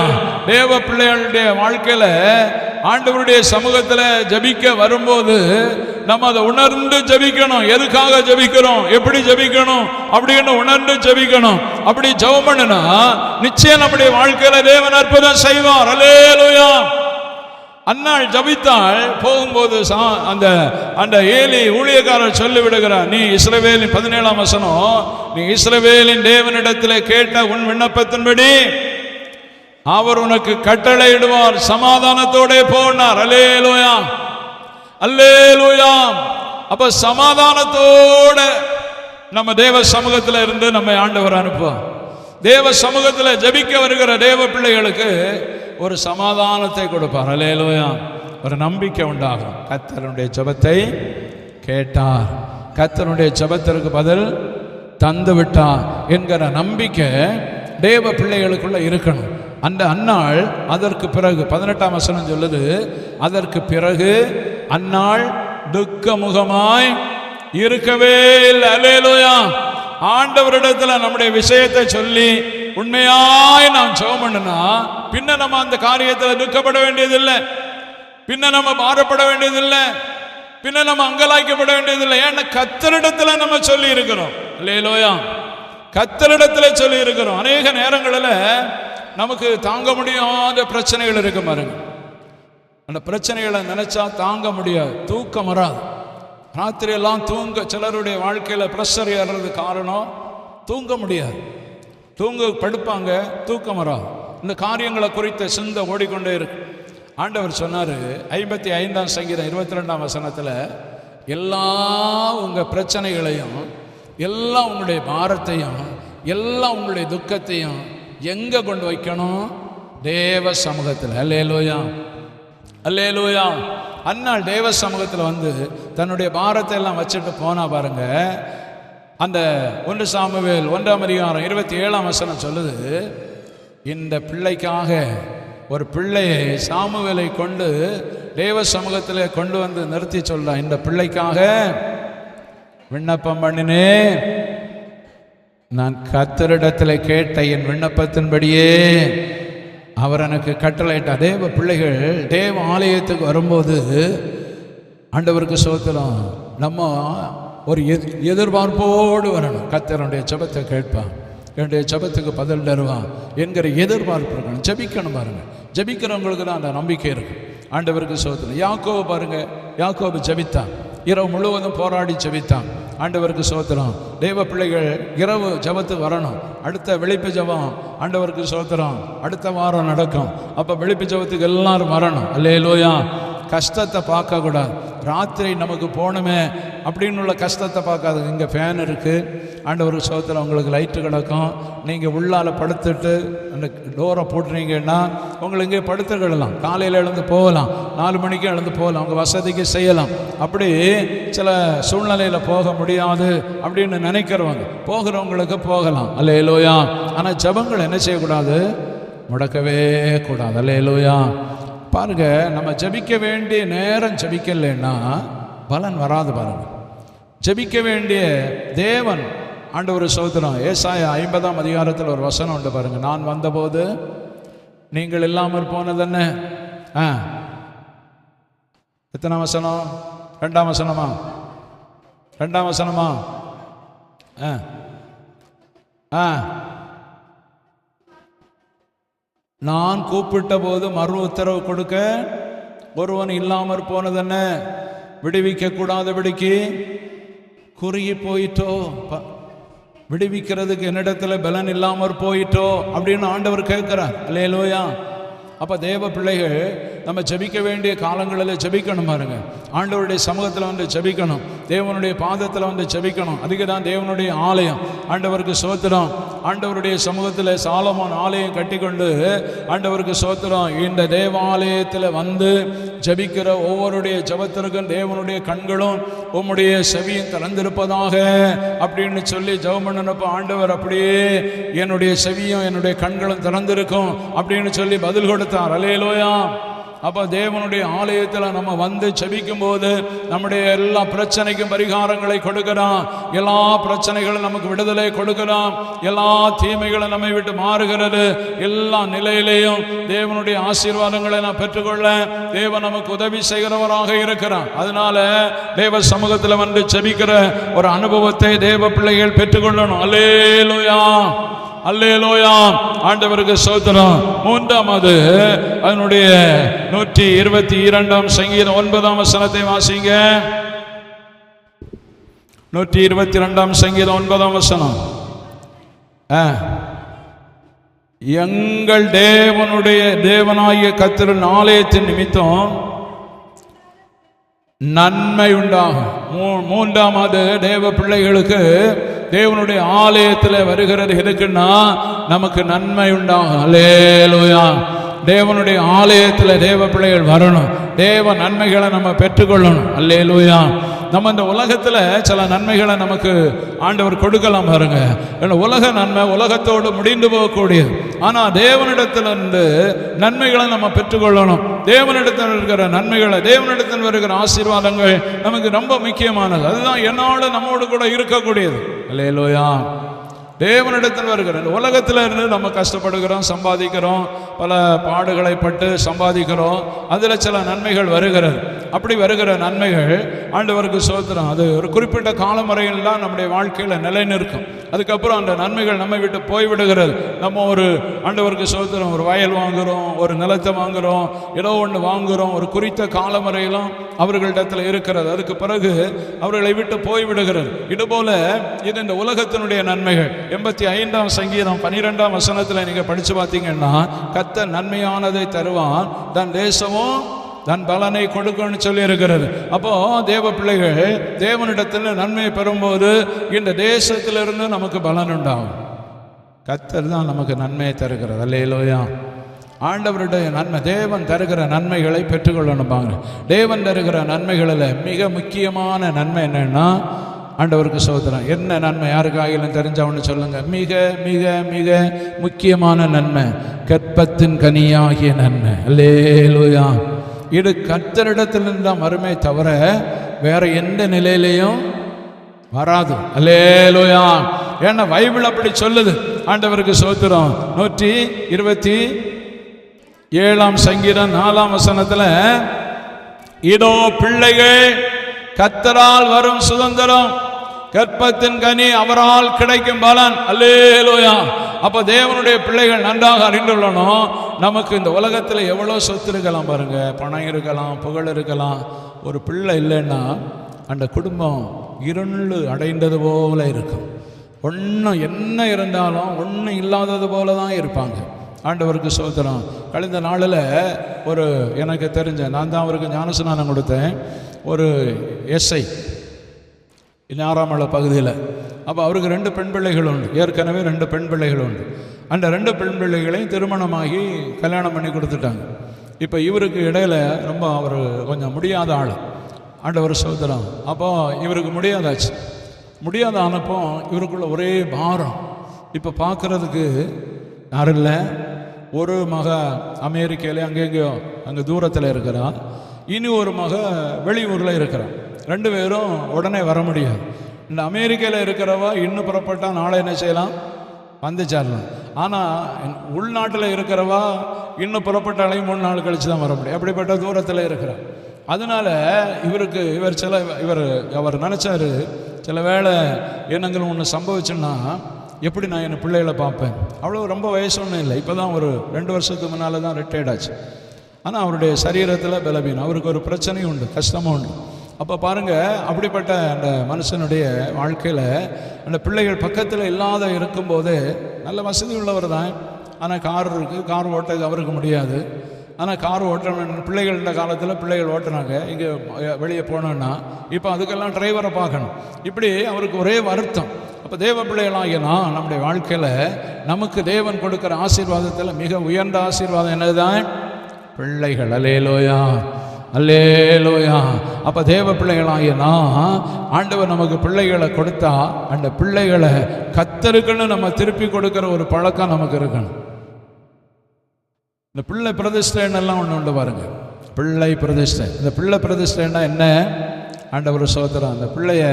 S1: தேவ பிள்ளைகளுடைய வாழ்க்கையில ஆண்டவருடைய சமூகத்தில் ஜெபிக்க வரும்போது நம்ம அதை உணர்ந்து ஜெபிக்கணும். எதுக்காக ஜெபிக்கிறோம், எப்படி ஜெபிக்கணும் அப்படின்னு உணர்ந்து ஜெபிக்கணும். அப்படி ஜெபம் பண்ணுனா நிச்சயம் நம்முடைய வாழ்க்கையில தேவன் அற்புதம் செய்வார். அல்லேலூயா. அன்னாள் ஜபித்தாள். போகும்போது அந்த அந்த ஏலி ஊழியக்காரர் சொல்லி விடுகிறார், நீ இஸ்ரவேலின் 17ஆம் வசனம், நீ இஸ்ரவேலின் தேவனிடத்தில் கேட்ட உன் விண்ணப்பத்தின்படி அவர் உனக்கு கட்டளையிடுவார், சமாதானத்தோட போனார். அல்லேலூயா, அல்லேலூயா. அப்ப சமாதானத்தோட நம்ம தேவ சமூகத்தில் இருந்து நம்ம ஆண்டவர் அனுப்புவோம். தேவ சமூகத்தில் ஜெபிக்க வருகிற தேவ பிள்ளைகளுக்கு ஒரு சமாதானத்தை கொடுப்பார். அல்லேலூயா. ஒரு நம்பிக்கை உண்டாகும். கர்த்தருடைய ஜெபத்தை கேட்டார், கர்த்தருடைய ஜெபத்திற்கு பதில் தந்து விட்டார் என்கிற நம்பிக்கை தேவ பிள்ளைகளுக்குள்ள இருக்கணும். அந்த அந்நாள் அதற்கு பிறகு 18ஆம் வசனம் சொல்லுது, அதற்கு பிறகு அந்நாள் துக்க முகமாய் இருக்கவே இல்லை. அல்லேலூயா. ஆண்டவரிடத்தில் நம்முடைய விஷயத்தை சொல்லி உண்மையாய் நாம் ஜெபம் பண்ணுனா பின்ன நம்ம அந்த காரியத்தில் துக்கப்பட வேண்டியதில்லை, பின்ன நம்ம பாரப்பட வேண்டியதில்லை, பின்ன நம்ம அங்கலாய்க்கப்பட வேண்டியதில்லை. ஏன்னா கர்த்தரிடத்தில் நம்ம சொல்லி இருக்கிறோம். அல்லேலூயா. கர்த்தரிடத்தில் சொல்லி இருக்கிறோம். அநேக நேரங்களில் நமக்கு தாங்க முடியாத பிரச்சனைகள் இருக்கு பாருங்க. அந்த பிரச்சனைகளை நினைச்சா தாங்க முடியாது, தூக்கம் வராது. ராத்திரி எல்லாம் தூங்க, சிலருடைய வாழ்க்கையில் ப்ரெஷர் ஏறுறது காரணம் தூங்க முடியாது. படுப்பாங்க, தூக்கம் வராது. இந்த காரியங்களை குறித்த சிந்தை ஓடிக்கொண்டே இருக்கு. ஆண்டவர் சொன்னார் 55ஆம் சங்கீதம் 22ஆம் வசனத்தில், எல்லா உங்கள் பிரச்சனைகளையும், எல்லா உங்களுடைய பாரத்தையும், எல்லா உங்களுடைய துக்கத்தையும் எங்கே கொண்டு வைக்கணும்? தேவ சமூகத்தில். அல்லேலூயா, அல்லேலூயா. அந்நாள் தேவ சமூகத்தில் வந்து தன்னுடைய பாரத்தை எல்லாம் வச்சுட்டு போனா பாருங்க. அந்த 1 சாமுவேல் 1ஆம் அதிகாரம் 27ஆம் வசனம் சொல்லுது, இந்த பிள்ளைக்காக ஒரு பிள்ளையை சாமுவேலை கொண்டு தேவ சமூகத்தில் கொண்டு வந்து நிறுத்தி சொல்ற, இந்த பிள்ளைக்காக விண்ணப்பம் பண்ணினேன், நான் கர்த்தரிடத்தில் கேட்ட என் விண்ணப்பத்தின்படியே அவர் எனக்கு கட்டளையிட்டார். தேவ பிள்ளைகள் தேவ ஆலயத்துக்கு வரும்போது ஆண்டவருக்கு ஸ்தோத்திரம், நம்ம ஒரு எதிர்பார்ப்போடு வரணும். கர்த்தருடைய ஜெபத்தை கேட்பான், என்னுடைய ஜெபத்துக்கு பதில் தருவான் என்கிற எதிர்பார்ப்பு இருக்கணும். ஜெபிக்கணும் பாருங்க. ஜெபிக்கிறவங்களுக்கு தான் அந்த நம்பிக்கை இருக்கு. ஆண்டவருக்கு ஸ்தோத்திரம். யாக்கோபு பாருங்க, யாக்கோபு ஜெபித்தான், இரவு முழுவதும் போராடி ஜெபித்தான். ஆண்டவருக்கு ஸ்தோத்திரம். தேவ பிள்ளைகள் இரவு ஜெபத்துக்கு வரணும். அடுத்த விழிப்பு ஜெபம் ஆண்டவருக்கு ஸ்தோத்திரம் அடுத்த வாரம் நடக்கும். அப்போ விழிப்பு ஜெபத்துக்கு எல்லாரும் வரணும். அல்லேலூயா. கஷ்டத்தை பார்க்கக்கூடாது. ராத்திரி நமக்கு போகணுமே அப்படின்னு உள்ள கஷ்டத்தை பார்க்காது. இங்கே ஃபேன் இருக்குது, ஆண்டவருக்கு ஸ்தோத்திரம், உங்களுக்கு லைட்டு கிடக்கும். நீங்கள் உள்ளால் படுத்துட்டு அந்த டோரை போட்டுறீங்கன்னா உங்களுக்கு இங்கே படுத்துக்கிடலாம். காலையில் எழுந்து போகலாம், 4 மணிக்கு எழுந்து போகலாம், உங்கள் வசதிக்கு செய்யலாம். அப்படி சில சூழ்நிலையில் போக முடியாது அப்படின்னு நினைக்கிறவங்க, போகிறவங்களுக்கு போகலாம். அல்லேலூயா. ஆனால் ஜெபங்கள் என்ன செய்யக்கூடாது? முடக்கவே கூடாது. அல்லேலூயா. பாருங்க, நம்ம ஜெபிக்க வேண்டிய நேரம் ஜெபிக்கலைன்னா பலன் வராது. பாருங்க, ஜெபிக்க வேண்டிய தேவன் ஆண்டவர் ஸ்தோத்திரம். ஏசாயா 50ஆம் அதிகாரத்தில் ஒரு வசனம் உண்டு பாருங்க, நான் வந்தபோது நீங்கள் இல்லாமல் போனதென்ன? எத்தனாம் வசனம்? 2ஆம் வசனமா? 2ஆம் வசனமா? நான் கூப்பிட்ட போது மறு உத்தரவு கொடுக்க ஒருவன் இல்லாமற் போனதென்ன? விடுவிக்க கூடாதபடிக்கு குறுகி போயிட்டோ, விடுவிக்கிறதுக்கு என்னிடத்துல பலன் இல்லாமற் போயிட்டோ அப்படின்னு ஆண்டவர் கேட்கிறார். அல்லேலூயா. அப்போ தேவ பிள்ளைகள் நம்ம ஜெபிக்க வேண்டிய காலங்களில் ஜெபிக்கணும் பாருங்க. ஆண்டவருடைய சமூகத்தில் வந்து ஜெபிக்கணும், தேவனுடைய பாதத்தில் வந்து ஜெபிக்கணும். அதுக்கு தான் தேவனுடைய ஆலயம். ஆண்டவருக்கு ஸ்தோத்திரம். ஆண்டவருடைய சமூகத்தில் சாலமோன் ஆலயம் கட்டி கொண்டு ஆண்டவருக்கு ஸ்தோத்திரம், இந்த தேவாலயத்தில் வந்து ஜெபிக்கிற ஒவ்வொருடைய ஜெபத்திற்கும் தேவனுடைய கண்களும் உம்முடைய செவியும் திறந்திருப்பதாக அப்படின்னு சொல்லி ஜெபம் பண்ணினப்போ ஆண்டவர் அப்படியே என்னுடைய செவியும் என்னுடைய கண்களும் திறந்திருக்கும் அப்படின்னு சொல்லி பதில் கொடுத்தார். அல்லேலூயா. அப்போ தேவனுடைய ஆலயத்தில் நம்ம வந்து ஜெபிக்கும் போது நம்முடைய எல்லா பிரச்சனைக்கும் பரிகாரங்களை கொடுக்கிறான், எல்லா பிரச்சனைகளும் நமக்கு விடுதலை கொடுக்கிறான், எல்லா தீமைகளும் நம்மை விட்டு மாறுகிறது. எல்லா நிலையிலேயும் தேவனுடைய ஆசீர்வாதங்களை நாம் பெற்றுக்கொள்ள தேவன் நமக்கு உதவி செய்கிறவராக இருக்கிறான். அதனால தேவ சமூகத்தில் வந்து ஜெபிக்கிற ஒரு அனுபவத்தை தேவ பிள்ளைகள் பெற்றுக்கொள்ளணும். அல்லேலூயா, அல்லேலூயா. ஆண்டவருக்கு ஸ்தோத்திரம். 3ஆவது அதனுடைய 122ஆம் சங்கீதம் 9ஆம் வசனத்தை வாசிங்க. 122ஆம் சங்கீதம் 9ஆம் வசனம். எங்கள் தேவனாகிய கர்த்தரின் ஆலயத்தின் நிமித்தம் நன்மை உண்டாகும். மூன்றாவது தேவ பிள்ளைகளுக்கு தேவனுடைய ஆலயத்தில் வருகிறது எதுக்குன்னா நமக்கு நன்மை உண்டாகும். அல்லேலூயா. தேவனுடைய ஆலயத்தில் தேவ பிள்ளைகள் வரணும், தேவ நன்மைகளை நம்ம பெற்றுக்கொள்ளணும். அல்லேலூயா. நம்ம இந்த உலகத்தில் சில நன்மைகளை நமக்கு ஆண்டவர் கொடுக்கலாம் பாருங்க. உலக நன்மை உலகத்தோடு முடிந்து போகக்கூடியது. ஆனால் தேவனிடத்திலிருந்து நன்மைகளை நம்ம பெற்றுக்கொள்ளணும். தேவனிடத்தில் இருக்கிற நன்மைகளை, தேவனிடத்தில் வருகிற ஆசீர்வாதங்கள் நமக்கு ரொம்ப முக்கியமானது. அதுதான் என்னாலும் நம்மோடு கூட இருக்கக்கூடியது. அல்லேலூயா. தேவனிடத்தில் வருகிற உலகத்தில் இருந்து நம்ம கஷ்டப்படுகிறோம், சம்பாதிக்கிறோம், பல பாடுகளை பட்டு சம்பாதிக்கிறோம். அதில் சில நன்மைகள் வருகிறது. அப்படி வருகிற நன்மைகள் ஆண்டவருக்கு ஸ்தோத்திரம். அது ஒரு குறிப்பிட்ட காலம் வரையில் தான் நம்முடைய வாழ்க்கையில் நிலை நிற்கும். அதுக்கப்புறம் அந்த நன்மைகள் நம்மை விட்டு போய்விடுகிறது. நம்ம ஒரு ஆண்டவருக்கு ஸ்தோத்திரம் ஒரு வயல் வாங்குகிறோம், ஒரு நிலத்தை வாங்குகிறோம், ஏதோ ஒன்று வாங்குகிறோம், ஒரு குறித்த காலம் வரையிலும் அவர்களிடத்தில் இருக்கிறது. அதுக்கு பிறகு அவர்களை விட்டு போய்விடுகிறது. இதுபோல இது இந்த உலகத்தினுடைய நன்மைகள். 85ஆம் சங்கீதம் 12ஆம் வசனத்தில் நீங்கள் படித்து பார்த்தீங்கன்னா, கர்த்தர் நன்மையானதை தருவான், தன் தேசமும் தன் பலனை கொடுக்கணும்னு சொல்லி இருக்கிறது. அப்போ தேவ பிள்ளைகள் தேவனிடத்தில் நன்மையை பெறும்போது இந்த தேசத்திலிருந்து நமக்கு பலன் உண்டாகும். கர்த்தர் தான் நமக்கு நன்மையை தருகிறது. அல்லேலூயா. ஆண்டவருடைய நன்மை, தேவன் தருகிற நன்மைகளை பெற்றுக்கொள்ளணும் பாங்க. தேவன் தருகிற நன்மைகளில் மிக முக்கியமான நன்மை என்னன்னா, ஆண்டவருக்கு ஸ்தோத்திரம். என்ன நன்மை யாருக்காகிலும் தெரிஞ்சவன்னு சொல்லுங்க. மிக மிக மிக முக்கியமான நன்மை கற்பத்தின் கனியாகிய நன்மை. அல்லேலூயா. இது கர்த்தரிடத்திலிருந்து தான் வருமே தவிர வேற எந்த நிலையிலையும் வராது. அல்லேலூயா. ஏன்னா பைபிள் அப்படி சொல்லுது. ஆண்டவருக்கு ஸ்தோத்திரம். 127ஆம் சங்கீதம் 4ஆம் வசனத்தில், இதோ பிள்ளைகள் கர்த்தரால் வரும் சுதந்திரம், கற்பத்தின் கனி அவரால் கிடைக்கும் பலன். அல்லேலூயா. அப்போ தேவனுடைய பிள்ளைகள் நன்றாக அறிந்துள்ளணும். நமக்கு இந்த உலகத்தில் எவ்வளோ சொத்து இருக்கலாம் பாருங்க, பணம் இருக்கலாம், புகழ் இருக்கலாம். ஒரு பிள்ளை இல்லைன்னா அந்த குடும்பம் இருள் அடைந்தது போல இருக்கும். ஒன்றும் என்ன இருந்தாலும் ஒன்றும் இல்லாதது போல தான் இருப்பாங்க. ஆண்டவருக்கு ஸ்தோத்திரம். கழிந்த நாளில் ஒரு எனக்கு தெரிஞ்ச, நான் தான் அவருக்கு ஞானஸ்நானம் கொடுத்தேன், ஒரு எஸ்ஐ நாராமலை பகுதியில். அப்போ அவருக்கு 2 பெண் பிள்ளைகள் உண்டு. ஏற்கனவே 2 பெண் பிள்ளைகள் உண்டு. அந்த 2 பெண் பிள்ளைகளையும் திருமணமாகி கல்யாணம் பண்ணி கொடுத்துட்டாங்க. இப்போ இவருக்கு இடையில் ரொம்ப அவர் கொஞ்சம் முடியாத ஆள். ஆண்டவர் ஸ்தோத்திரம். அப்போ இவருக்கு முடியாதாச்சு. முடியாத ஆனப்போ இவருக்குள்ள ஒரே பாரம். இப்போ பார்க்குறதுக்கு யாரும் இல்லை. ஒரு மக அமெரிக்காவிலே அங்கெங்கேயோ அங்கே தூரத்தில் இருக்கிறான். இனி ஒரு மக வெளியூரில் இருக்கிறான். 2 பேரும் உடனே வர முடியாது. இந்த அமெரிக்காவில் இருக்கிறவா இன்னும் புறப்பட்டால் நாளை என்ன செய்யலாம், வந்து சேரலாம். ஆனால் உள்நாட்டில் இருக்கிறவா இன்னும் புறப்பட்டாலையும் 3 நாள் கழித்து தான் வர முடியும். அப்படிப்பட்ட தூரத்தில் இருக்கிறார். அதனால் அவர் நினச்சாரு, சில வேளை என்னங்கள் ஒன்று சம்பவிச்சுன்னா எப்படி நான் என் பிள்ளைகளை பார்ப்பேன். அவ்வளோ ரொம்ப வயசு ஒன்றும் இல்லை. இப்போ தான் ஒரு 2 வருஷத்துக்கு முன்னால் தான் ரிட்டையர்ட் ஆச்சு. ஆனால் அவருடைய சரீரத்தில் பலவீனம், அவருக்கு ஒரு பிரச்சனையும் உண்டு, கஷ்டமும் உண்டு. அப்போ பாருங்கள், அப்படிப்பட்ட அந்த மனுஷனுடைய வாழ்க்கையில் அந்த பிள்ளைகள் பக்கத்தில் இல்லாத இருக்கும்போதே, நல்ல வசதி உள்ளவர் தான், ஆனால் கார் இருக்குது, கார் ஓட்ட அவருக்கு முடியாது. ஆனால் கார் ஓட்டணும், பிள்ளைகள் இந்த காலத்தில் பிள்ளைகள் ஓட்டுனாங்க இங்கே வெளியே போனோன்னா. இப்போ அதுக்கெல்லாம் டிரைவரை பார்க்கணும். இப்படி அவருக்கு ஒரே வருத்தம். அப்போ தேவ பிள்ளைகளாகினா நம்முடைய வாழ்க்கையில் நமக்கு தேவன் கொடுக்குற ஆசீர்வாதத்தில் மிக உயர்ந்த ஆசீர்வாதம் என்னதுதான்? பிள்ளைகள். அல்லேலூயா, அல்லேலூயா. அப்போ தேவ பிள்ளைகளாகினா ஆண்டவர் நமக்கு பிள்ளைகளை கொடுத்தா அந்த பிள்ளைகளை கர்த்தருக்குன்னு நம்ம திருப்பி கொடுக்குற ஒரு பழக்கம் நமக்கு இருக்கணும். இந்த பிள்ளை பிரதிஷ்டைன்னெல்லாம் ஒன்று உண்டு பாருங்க, பிள்ளை பிரதிஷ்டை. இந்த பிள்ளை பிரதிஷ்டைன்னா என்ன? ஆண்டவர் ஸ்தோத்திரம். அந்த பிள்ளைய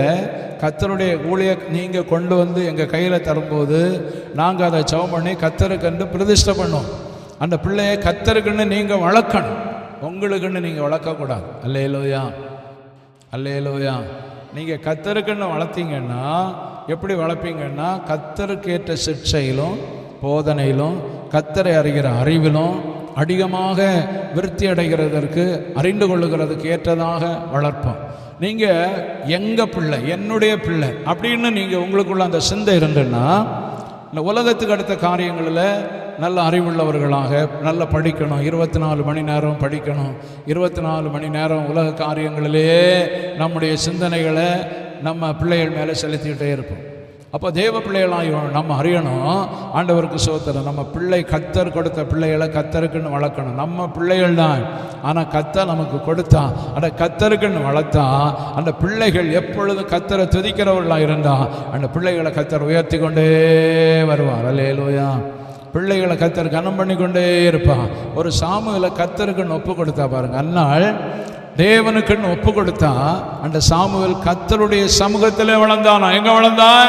S1: கர்த்தருடைய ஊழிய நீங்கள் கொண்டு வந்து எங்கள் கையில் தரும்போது நாங்கள் அதை ஜெபம் பண்ணி கர்த்தருக்குன்னு பிரதிஷ்டை பண்ணுவோம். அந்த பிள்ளையை கர்த்தருக்குன்னு நீங்கள் வளர்க்கணும், உங்களுக்குன்னு நீங்கள் வளர்க்கக்கூடாது. அல்லேலூயா, அல்லேலூயா. நீங்கள் கர்த்தருக்குன்னு வளர்த்தீங்கன்னா எப்படி வளர்ப்பீங்கன்னா, கர்த்தருக்கு ஏற்ற சிக்ஷையிலும் போதனையிலும் கர்த்தரை அறிகிற அறிவிலும் அதிகமாக விருத்தி அடைகிறதற்கு அறிந்து கொள்ளுகிறதுக்கு ஏற்றதாக வளர்ப்போம். நீங்கள் எங்கள் பிள்ளை, என்னுடைய பிள்ளை அப்படின்னு நீங்கள் உங்களுக்குள்ள அந்த சிந்தை இருந்துன்னா இந்த உலகத்துக்கு அடுத்த காரியங்களில் நல்ல அறிவுள்ளவர்களாக நல்ல படிக்கணும், 24 மணி நேரம் படிக்கணும், 24 மணி நேரம் உலக காரியங்களிலே நம்முடைய சிந்தனைகளை நம்ம பிள்ளைகள் மேலே செலுத்திக்கிட்டே இருப்போம். அப்போ தேவ பிள்ளைகளாக நம்ம அறியணும், ஆண்டவருக்கு ஸ்தோத்திரம், நம்ம பிள்ளை கர்த்தர் கொடுத்த பிள்ளைகளை கர்த்தருக்குன்னு வளர்க்கணும். நம்ம பிள்ளைகள் தான், ஆனால் கர்த்தர் நமக்கு கொடுத்தா அந்த கர்த்தருக்குன்னு வளர்த்தா அந்த பிள்ளைகள் எப்பொழுதும் கர்த்தரை துதிக்கிறவர்களாக இருந்தால் அந்த பிள்ளைகளை கர்த்தர் உயர்த்தி கொண்டே வருவார். அல்லேலூயா. பிள்ளைகளை கர்த்தர் கனம் பண்ணி கொண்டே இருப்பான். ஒரு சாமுவேலை கர்த்தருக்குன்னு ஒப்பு கொடுத்தா பாருங்க, அந்நாள் தேவனுக்குன்னு ஒப்பு கொடுத்தா அந்த சாமுவேல் கர்த்தருடைய சமூகத்திலே வளர்ந்தானா. எங்க வளர்ந்தான்?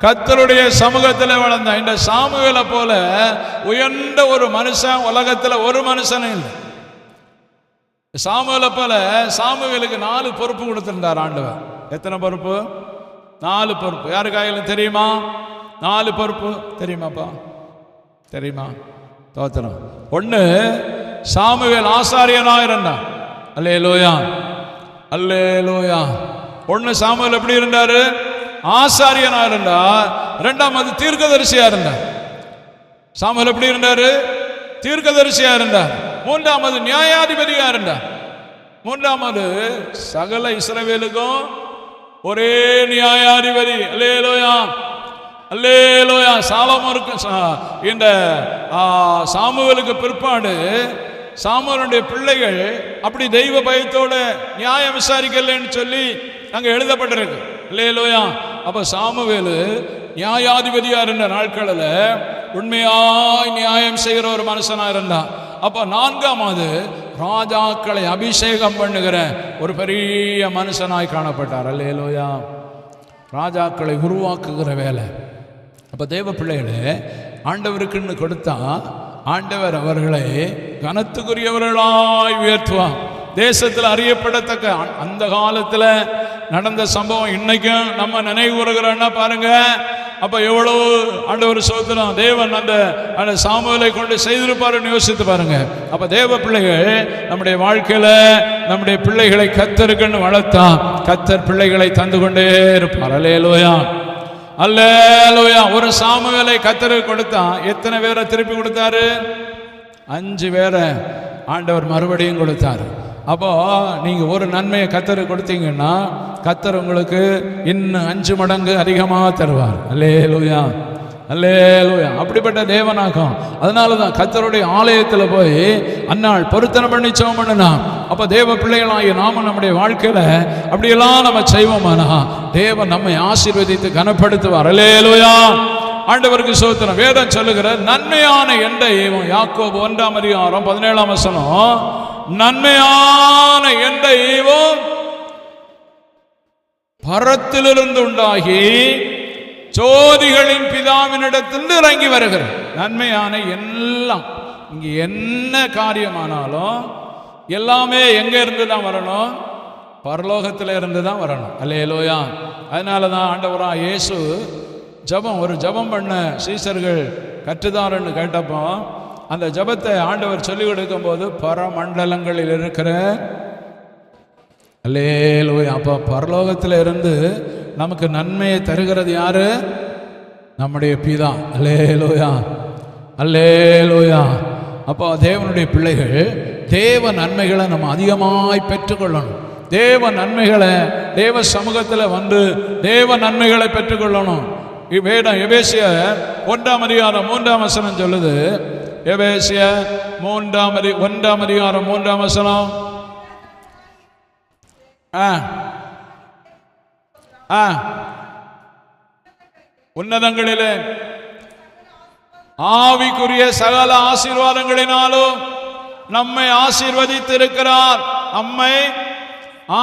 S1: கர்த்தருடைய சமூகத்தில் வளர்ந்தான். இந்த சாமுவேலை போல உயர்ந்த ஒரு மனுஷன் உலகத்தில் ஒரு மனுஷனும் இல்லை. சாமுவேலை போல சாமுவேலுக்கு 4 பொறுப்பு கொடுத்திருந்தார் ஆண்டவர். எத்தனை பொறுப்பு? 4 பொறுப்பு. யாரு கையில் தெரியுமா? 4 பொறுப்பு தெரியுமாப்பா? தெரியுமா? தோத்திரம். 1, சாமுவேல் ஆசாரியனாக இருந்தான். அல்லேலூயா, அல்லேலூயா. 1 சாமுவேல் எப்படி இருந்தாரு? ஆசாரியனா இருந்தா. 2வது தீர்க்கதரிசியா இருந்தார். சாமுவேல் எப்படி இருந்தாரு? தீர்க்கதரிசியா இருந்தார். 3வது நியாயாதிபதியா இருந்தார். 3வது சகல இஸ்ரவேலுக்கும் ஒரே நியாயாதிபதி. அல்லேலூயா, அல்லேலூயா. சாலமோனுக்கு இந்த சாமுவேலுக்கு பிற்பாடு சாமுவேலுடைய பிள்ளைகள் அப்படி தெய்வ பயத்தோட நியாயம் விசாரிக்கலன்னு சொல்லி அங்க எழுதப்பட்டிருக்கு. அல்லேலூயா. அப்ப சாமுவேலு நியாயாதிபதியா இருந்த நாட்களில் உண்மையாய் நியாயம் செய்கிற ஒரு மனுஷனா இருந்தான். அப்ப 4வது ராஜாக்களை அபிஷேகம் பண்ணுகிற ஒரு பெரிய மனுஷனாய் காணப்பட்டார். அல்லேலூயா. ராஜாக்களை உருவாக்குகிற வேலை. அப்ப தேவ பிள்ளைகளே, ஆண்டவருக்குன்னு கொடுத்தா ஆண்டவர் அவர்களை கனத்துக்குரியவர்களாய் உயர்த்துவார். தேசத்தில் அறியப்படத்தக்க அந்த காலத்தில் நடந்த சம்பவம் இன்னைக்கும் நம்ம நினைவு கூறுகிறோன்னா பாருங்க. அப்ப எவ்வளவு ஆண்டவர் ஸ்தோத்திரம் தேவன் அந்த சாமுவேலை கொண்டு செய்திருப்பாருன்னு யோசித்து பாருங்க. அப்ப தேவ பிள்ளைகள் நம்முடைய வாழ்க்கையில நம்முடைய பிள்ளைகளை கர்த்தருக்குன்னு வளர்த்தா கர்த்தர் பிள்ளைகளை தந்து கொண்டே இருப்பார். அல்லேலூயா, அல்லேலூயா. ஒரு சாமுவேலை கர்த்தருக்கு கொடுத்தா எத்தனை பேரை திருப்பி கொடுத்தாரு? 5 பேரை ஆண்டவர் மறுபடியும் கொடுத்தாரு. அப்போ நீங்க ஒரு நன்மையை கர்த்தருக்கு கொடுத்தீங்கன்னா கர்த்தர் உங்களுக்கு இன்னும் 5 மடங்கு அதிகமாக தருவார். அல்லேலூயா, அல்லேலூயா. அப்படிப்பட்ட தேவனாகும். அதனால தான் கர்த்தருடைய ஆலயத்தில் போய் அந்நாள் பொருத்தனை பண்ணி ஜெபம் பண்ணுனா. அப்போ தேவ பிள்ளைகளாகிய நாம நம்முடைய வாழ்க்கையில அப்படியெல்லாம் நம்ம செய்வோமானா தேவன் நம்மை ஆசீர்வதித்து கனப்படுத்துவார். அல்லேலூயா. ஆண்டவருக்கு ஸ்தோத்திரம். வேதம் சொல்லுகிற நன்மையான எந்த ஈவும், யாக்கோபு 1ஆம் அதிகாரம் 17ஆம் வசனம், நன்மையான எந்த ஈவும் பரத்திலிருந்து உண்டாகி ஜோதிகளின் பிதாவினிடத்திலிருந்து இறங்கி வருகிறது. நன்மையான எல்லாம், இங்க என்ன காரியமானாலும் எல்லாமே எங்க இருந்து தான் வரணும்? பரலோகத்தில் இருந்து தான் வரணும். அல்லேலூயா. அதனால தான் ஆண்டவரா இயேசு ஒரு ஜபம் பண்ண சீசர்கள் கற்றுதாரன்னு கேட்டப்போ அந்த ஜபத்தை ஆண்டவர் சொல்லிக் கொடுக்கும் போது பரமண்டலங்களில் இருக்கிற, அல்லேலூயா. அப்போ பரலோகத்தில் இருந்து நமக்கு நன்மையை தருகிறது யாரு? நம்முடைய பிதா. அல்லேலூயா, அல்லேலூயா. அப்போ தேவனுடைய பிள்ளைகள் தேவ நன்மைகளை நம்ம அதிகமாய் பெற்றுக்கொள்ளணும். தேவ நன்மைகளை தேவ சமூகத்தில் வந்து தேவ நன்மைகளை பெற்றுக்கொள்ளணும். வேதம் எபேசியர் 1ஆம் அதிகாரம் 3ஆம் வசனம் சொல்லுது. எபேசியர் 1ஆம் அதிகாரம் 3ஆம் வசனம். உன்னதங்களிலே ஆவிக்குரிய சகல ஆசீர்வாதங்களினாலும் நம்மை ஆசீர்வதித்திருக்கிறார். நம்மை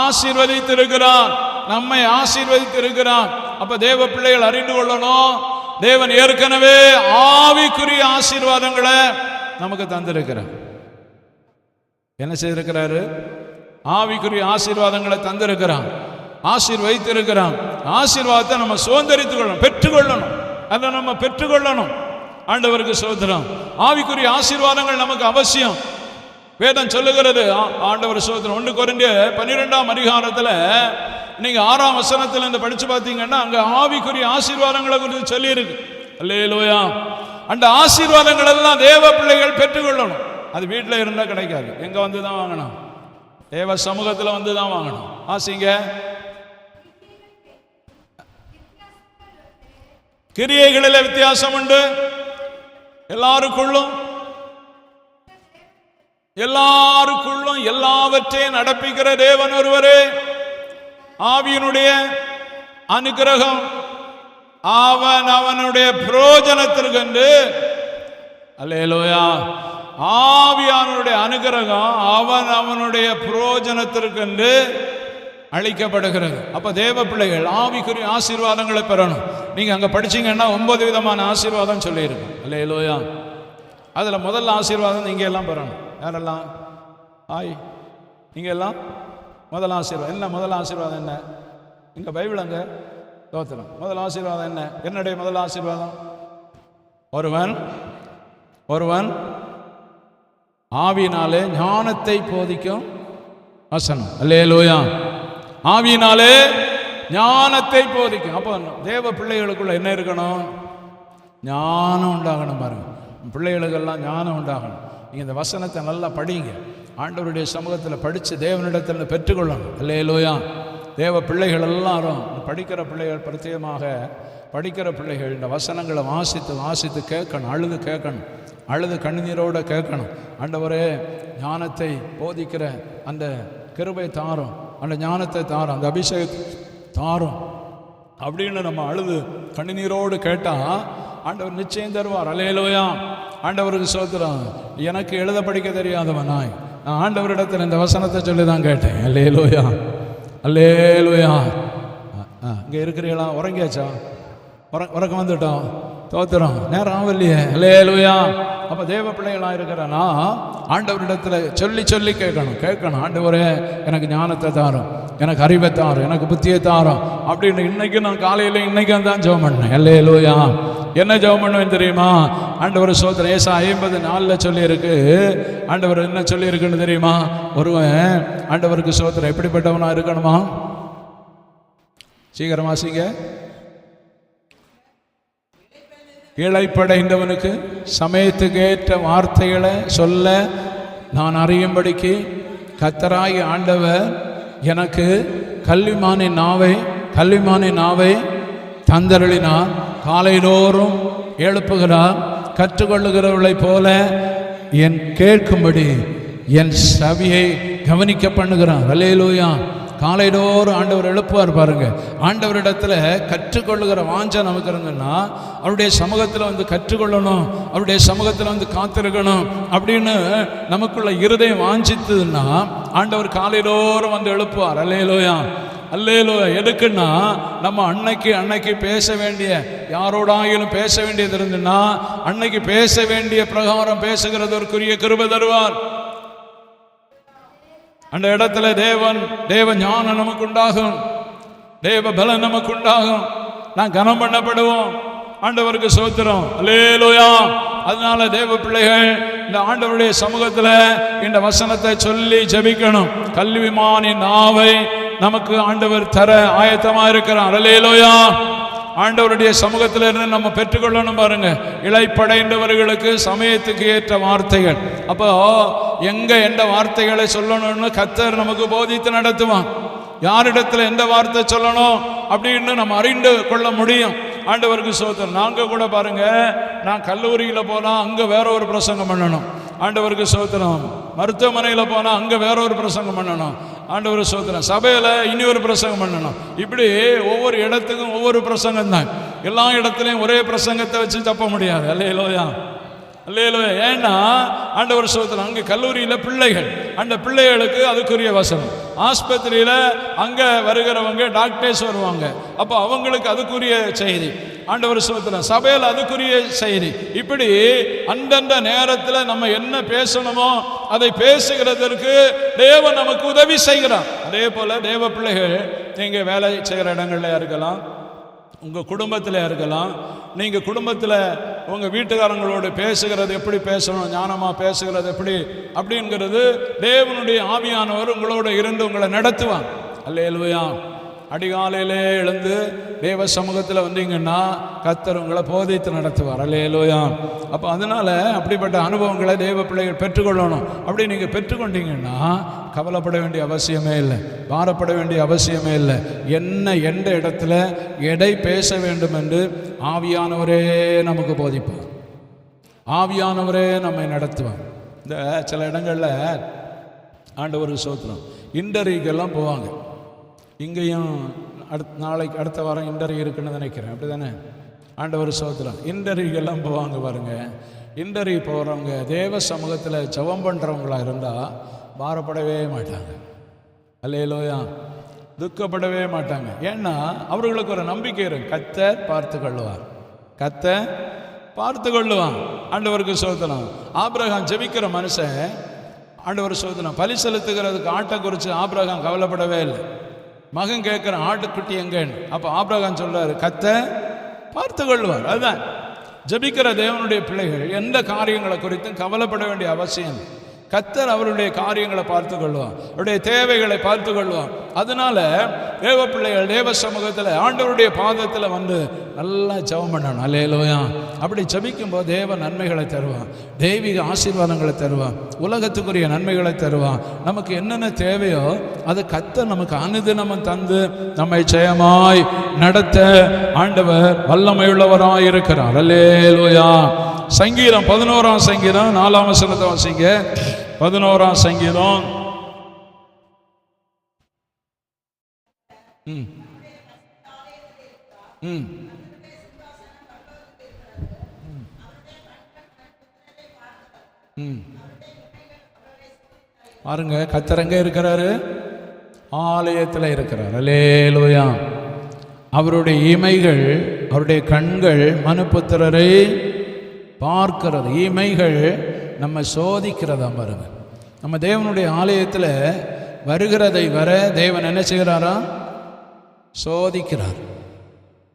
S1: ஆசீர்வதித்திருக்கிறார். நம்மை ஆசீர்வதித்திருக்கிறார். அப்ப தேவ பிள்ளைகள் அறிந்து கொள்ளணும், தேவன் ஏற்கனவே ஆவிக்குரிய ஆசீர்வாதங்களை நமக்கு தந்திருக்கிறார். என்ன செய்திருக்கிறாரு? ஆவிக்குரிய ஆசீர்வாதங்களை தந்திருக்கிறான், ஆசீர்வதித்திருக்கிறான். ஆசீர்வாதத்தை நம்ம சுதந்திரித்துக் கொள்ளணும், பெற்றுக்கொள்ளணும். அதை நம்ம பெற்றுக்கொள்ளணும். ஆண்டவருக்கு ஸ்தோத்திரம். ஆவிக்குரிய ஆசீர்வாதங்கள் நமக்கு அவசியம். வேதம் சொல்லுகிறது, ஆண்டவர் ஸ்தோத்திரம், 1 கொரிந்தியர் 12ஆம் அதிகாரத்தில் நீங்க 6ஆம் வசனத்தில் இந்த படிச்சு பார்த்தீங்கன்னா அங்க ஆவிக்குரிய ஆசீர்வாதங்களை குறித்து சொல்லி இருக்கு. அல்லேலூயா. அந்த ஆசீர்வாதங்கள் எல்லாம் தேவ பிள்ளைகள் பெற்றுக்கொள்ளணும். அது வீட்டில் இருந்தால் கிடைக்காது. எங்க வந்து தான் வாங்கணும்? தேவ சமூகத்தில் வந்து தான் வாங்கணும். ஆசிங்க. கிரியைகளில் வித்தியாசம் உண்டு. எல்லாருக்குள்ளும் எல்லாவற்றையும் நடப்பிக்கிற தேவன் ஒருவரே. ஆவியினுடைய அனுக்கிரகம் அவனுடைய பிரயோஜனத்திற்கென்று, அல்லேலூயா, ஆவியானுடைய அனுக்கிரகம் அவனுடைய பிரயோஜனத்திற்கென்று அளிக்கப்படுகிறது. அப்ப தேவ பிள்ளைகள் ஆவிக்குரிய ஆசீர்வாதங்களை பெறணும். நீங்க அங்க படிச்சீங்கன்னா 9 விதமான ஆசீர்வாதம் சொல்லியிருக்கு. அல்லேலூயா. அதுல முதல் ஆசீர்வாதம் நீங்க எல்லாம் பெறணும். யாரெல்லாம்? நீங்க எல்லாம் முதல் ஆசீர்வாதம் என்ன? முதல் ஆசீர்வாதம் என்ன? இங்க பைபிள் அங்க தோத்திரம். முதல் ஆசீர்வாதம் என்ன? என்னுடைய முதல் ஆசீர்வாதம், ஒருவன் ஆவியினாலே ஞானத்தை போதிக்கும் வசனம். அல்லேலூயா. ஆவியினாலே ஞானத்தை போதிக்கும். அப்போ தேவ பிள்ளைகளுக்குள்ள என்ன இருக்கணும்? ஞானம் உண்டாகணும். பாருங்க, பிள்ளைகளுக்கெல்லாம் ஞானம் உண்டாகணும். நீங்கள் இந்த வசனத்தை நல்லா படிங்க. ஆண்டவருடைய சமூகத்தில் படித்து தேவனிடத்தில் பெற்றுக்கொள்ளணும். அல்லேலூயா. தேவ பிள்ளைகள் எல்லாரும், படிக்கிற பிள்ளைகள் பிரத்யேகமாக படிக்கிற பிள்ளைகள் இந்த வசனங்களை வாசித்து கேட்கணும். அழுது கண்ணீரோடு கேட்கணும். ஆண்டவரே, ஞானத்தை போதிக்கிற அந்த கிருபை தாரும், அந்த ஞானத்தை தாரும், அந்த அபிஷேகத்தை தாரும் அப்படின்னு நம்ம அழுது கண்ணீரோடு கேட்டால் ஆண்டவர் நிச்சயம் தருவார். அல்லேலூயா. ஆண்டவருக்கு ஸ்தோத்திரம். எனக்கு எழுத படிக்க தெரியாதவன் நான் ஆண்டவரிடத்தில் இந்த வசனத்தை சொல்லி தான் கேட்டேன். அல்லேலூயா, அல்லேலூயா. இங்கே இருக்கிறீங்களா? உறங்கியாச்சா? உறக்கம் வந்துட்டோம். தோத்திரம், நேரம் ஆகலையே. அல்லேலூயா. அப்போ தேவ பிள்ளைகளாக இருக்கிறனா ஆண்டவரிடத்தில் சொல்லி கேட்கணும். ஆண்டவரே, எனக்கு ஞானத்தை தாரும், எனக்கு அறிவை தாரும், எனக்கு புத்தியை தாரும் அப்படின்னு. இன்னைக்கு நான் காலையில் இன்னைக்கு தான் ஜெபம் பண்ணேன். அல்லேலூயா. என்ன ஜெபம் பண்ணுவேன் தெரியுமா? ஆண்டவர் ஸ்தோத்திரம். ஏசா 54 சொல்லியிருக்கு. ஆண்டவர் என்ன சொல்லியிருக்குன்னு தெரியுமா? ஒருவன் ஆண்டவருக்கு ஸ்தோத்திரம் எப்படிப்பட்டவனா இருக்கணுமா? சீக்கிரமா வாசிங்க. இளைப்படைந்தவனுக்கு சமயத்துக்கு ஏற்ற வார்த்தைகளை சொல்ல நான் அறியும்படிக்கு கர்த்தராகி ஆண்டவர் எனக்கு கல்விமானின் நாவை தந்தருளினார். காலைதோறும் எழுப்புகிறார். கற்றுக்கொள்ளுகிறவர்களைப் போல என் கேட்கும்படி என் செவியை கவனிக்க பண்ணுகிறார். அல்லேலூயா. காலைதோறும் ஆண்டவர் எழுப்புவார். பாருங்க, ஆண்டவரிடத்துல கற்றுக்கொள்ளுகிற வாஞ்சை நமக்கு இருந்ததுன்னா அவருடைய சமூகத்தில் வந்து கற்றுக்கொள்ளணும், அவருடைய சமூகத்தில் வந்து காத்திருக்கணும் அப்படின்னு நமக்குள்ள இருதயம் வாஞ்சித்ததுன்னா ஆண்டவர் காலைதோறும் வந்து எழுப்புவார். அல்லேலூயா, அல்லேலூயா. எதுக்குன்னா நம்ம அன்னைக்கு பேச வேண்டிய, யாரோடாயிலும் பேச வேண்டியது இருந்துன்னா அன்னைக்கு பேச வேண்டிய பிரகாரம் பேசுகிறதற்குரிய கிருபை தருவார். அந்த இடத்துல தேவ ஞானம் நமக்கு உண்டாகும், தேவ பலம் நமக்கு உண்டாகும். நான் கனம் பண்ணப்படுவோம். ஆண்டவருக்கு ஸ்தோத்திரம். அல்லேலூயா. அதனால தேவ பிள்ளைகள் இந்த ஆண்டவருடைய சமூகத்துல இந்த வசனத்தை சொல்லி ஜெபிக்கணும். கல்விமானின் நாவை நமக்கு ஆண்டவர் தர ஆயத்தமா இருக்கிறார். அல்லேலூயா. ஆண்டவருடைய சமூகத்தில் இருந்து நம்ம பெற்றுக்கொள்ளணும். பாருங்க, இளைப்படைந்தவர்களுக்கு சமயத்துக்கு ஏற்ற வார்த்தைகள். அப்போ எந்த வார்த்தைகளை சொல்லணும்னு கர்த்தர் நமக்கு போதித்து நடத்துவான். யாரிடத்துல எந்த வார்த்தை சொல்லணும் அப்படின்னு நம்ம அறிந்து கொள்ள முடியும். ஆண்டவருக்கு ஸ்தோத்திரம். நாங்கள் கூட பாருங்க, நான் கல்லூரியில் போனால் அங்கே வேற ஒரு பிரசங்கம் பண்ணணும். ஆண்டவருக்கு ஸ்தோத்திரம். மருத்துவமனையில் போனால் அங்கே வேற ஒரு பிரசங்கம் பண்ணணும். ஆண்டவர் ஸ்தோத்திரம். சபையில் இனி ஒரு பிரசங்கம் பண்ணணும். இப்படி ஒவ்வொரு இடத்துக்கும் ஒவ்வொரு பிரசங்கம் தான். எல்லா இடத்துலையும் ஒரே பிரசங்கத்தை வச்சு தப்ப முடியாது. அல்லேலூயா, அல்லேலூயா. ஏன்னா ஆண்டவர் ஸ்தோத்திரம். அங்கே கல்லூரியில் பிள்ளைகள், அந்த பிள்ளைகளுக்கு அதுக்குரிய வசனம். ஆஸ்பத்திரியில் அங்கே வருகிறவங்க டாக்டர்ஸ் வருவாங்க, அப்போ அவங்களுக்கு அதுக்குரிய செய்தி. ஆண்டவர் ஸ்தோத்திரம். சபையில் அதுக்குரிய செய்தி. இப்படி அந்தந்த நேரத்தில் நம்ம என்ன பேசணுமோ அதை பேசுகிறதற்கு தேவன் நமக்கு உதவி செய்கிறார். அதே போல தேவ பிள்ளைகள், நீங்கள் வேலை செய்கிற இடங்கள்ல இருக்கலாம், உங்கள் குடும்பத்தில் இருக்கலாம். நீங்கள் குடும்பத்தில் உங்கள் வீட்டுக்காரங்களோடு பேசுகிறது எப்படி பேசணும், ஞானமாக பேசுகிறது எப்படி அப்படிங்கிறது தேவனுடைய ஆவியானவர் உங்களோட இருந்து உங்களை நடத்துவாங்க. அல்லேலூயா. அதிகாலையிலே எழுந்து தேவ சமூகத்தில் வந்தீங்கன்னா கர்த்தர் உங்களை போதித்து நடத்துவார். அல்லேலூயா. அப்போ அதனால் அப்படிப்பட்ட அனுபவங்களை தேவ பிள்ளைகள் பெற்றுக்கொள்ளணும். அப்படி நீங்கள் பெற்றுக்கொண்டீங்கன்னா கவலைப்பட வேண்டிய அவசியமே இல்லை, பாரப்பட வேண்டிய அவசியமே இல்லை. என்ன எந்த இடத்துல எடை பேச வேண்டும் என்று ஆவியானவரே நமக்கு போதிப்பார், ஆவியானவரே நம்மை நடத்துவார். இந்த சில இடங்களில் ஆண்டவர் ஸ்தோத்திரம் இன்டர்வியூக்கெல்லாம் போவாங்க. இங்கேயும் நாளைக்கு அடுத்த வாரம் இன்டர்வியூ இருக்குன்னு நினைக்கிறேன், அப்படி தானே? ஆண்டவர் ஸ்தோத்திரம் இன்டர்வியூக்கெல்லாம் போவாங்க பாருங்க. இன்டர்வியூ போகிறவங்க தேவ சமூகத்தில் ஜெபம் பண்ணுறவங்களா இருந்தால் பாரப்படவே மாட்டாங்க. அல்லேலூயா. துக்கப்படவே மாட்டாங்க. ஏன்னா அவர்களுக்கு ஒரு நம்பிக்கை இருக்கு, கர்த்தர் பார்த்து கொள்ளுவார், கர்த்தர் பார்த்து கொள்ளுவான். ஆண்டவருக்கு ஸ்தோத்திரம். ஆபிரகாம் ஜெபிக்கிற மனுஷன் ஆண்டவர் ஸ்தோத்திரம் பலி செலுத்துகிறதுக்கு ஆட்டை குறித்து ஆபிரகாம் கவலைப்படவே இல்லை. மகன் கேட்குற ஆட்டுக்குட்டி எங்கன்னு. அப்போ ஆபிரகாம் சொல்றாரு, கர்த்தர் பார்த்து கொள்வார். அதுதான் ஜெபிக்கிற தேவனுடைய பிள்ளைகள் எந்த காரியங்களை குறித்தும் கவலைப்பட வேண்டிய அவசியம். கர்த்தர் அவருடைய காரியங்களை பார்த்து கொள்வார், அவருடைய தேவைகளை பார்த்து கொள்வார். அதனால தேவ பிள்ளைகள் தேவ சமூகத்தில் ஆண்டவருடைய பாதத்தில் வந்து நல்லா ஜெபம் பண்ணணும். அல்லேலூயா. அப்படி ஜெபிக்கும் போது தேவ நன்மைகளை தருவான், தெய்வீக ஆசீர்வாதங்களை தருவான், உலகத்துக்குரிய நன்மைகளை தருவான். நமக்கு என்னென்ன தேவையோ அதை கர்த்தர் நமக்கு அனுதினமும் தந்து நம்மை ஜெயமாய் நடத்த ஆண்டவர் வல்லமையுள்ளவராய் இருக்கிறார். அல்லேலூயா. சங்கீதம் 11ஆம் சங்கீதம் 4ஆம் வசனத்தை வாசிங்க. 11ஆம் சங்கீதம். பாருங்க, கர்த்தர் எங்க இருக்கிறாரு? ஆலயத்தில் இருக்கிறார். அல்லேலூயா. அவருடைய இமைகள், அவருடைய கண்கள் மனுபுத்திரரை பார்க்கிறது. இமைகள் நம்ம சோதிக்கிறதா பாருங்க. நம்ம தேவனுடைய ஆலயத்தில் வருகிறதை வர தேவன் என்ன செய்கிறாரா? சோதிக்கிறார்.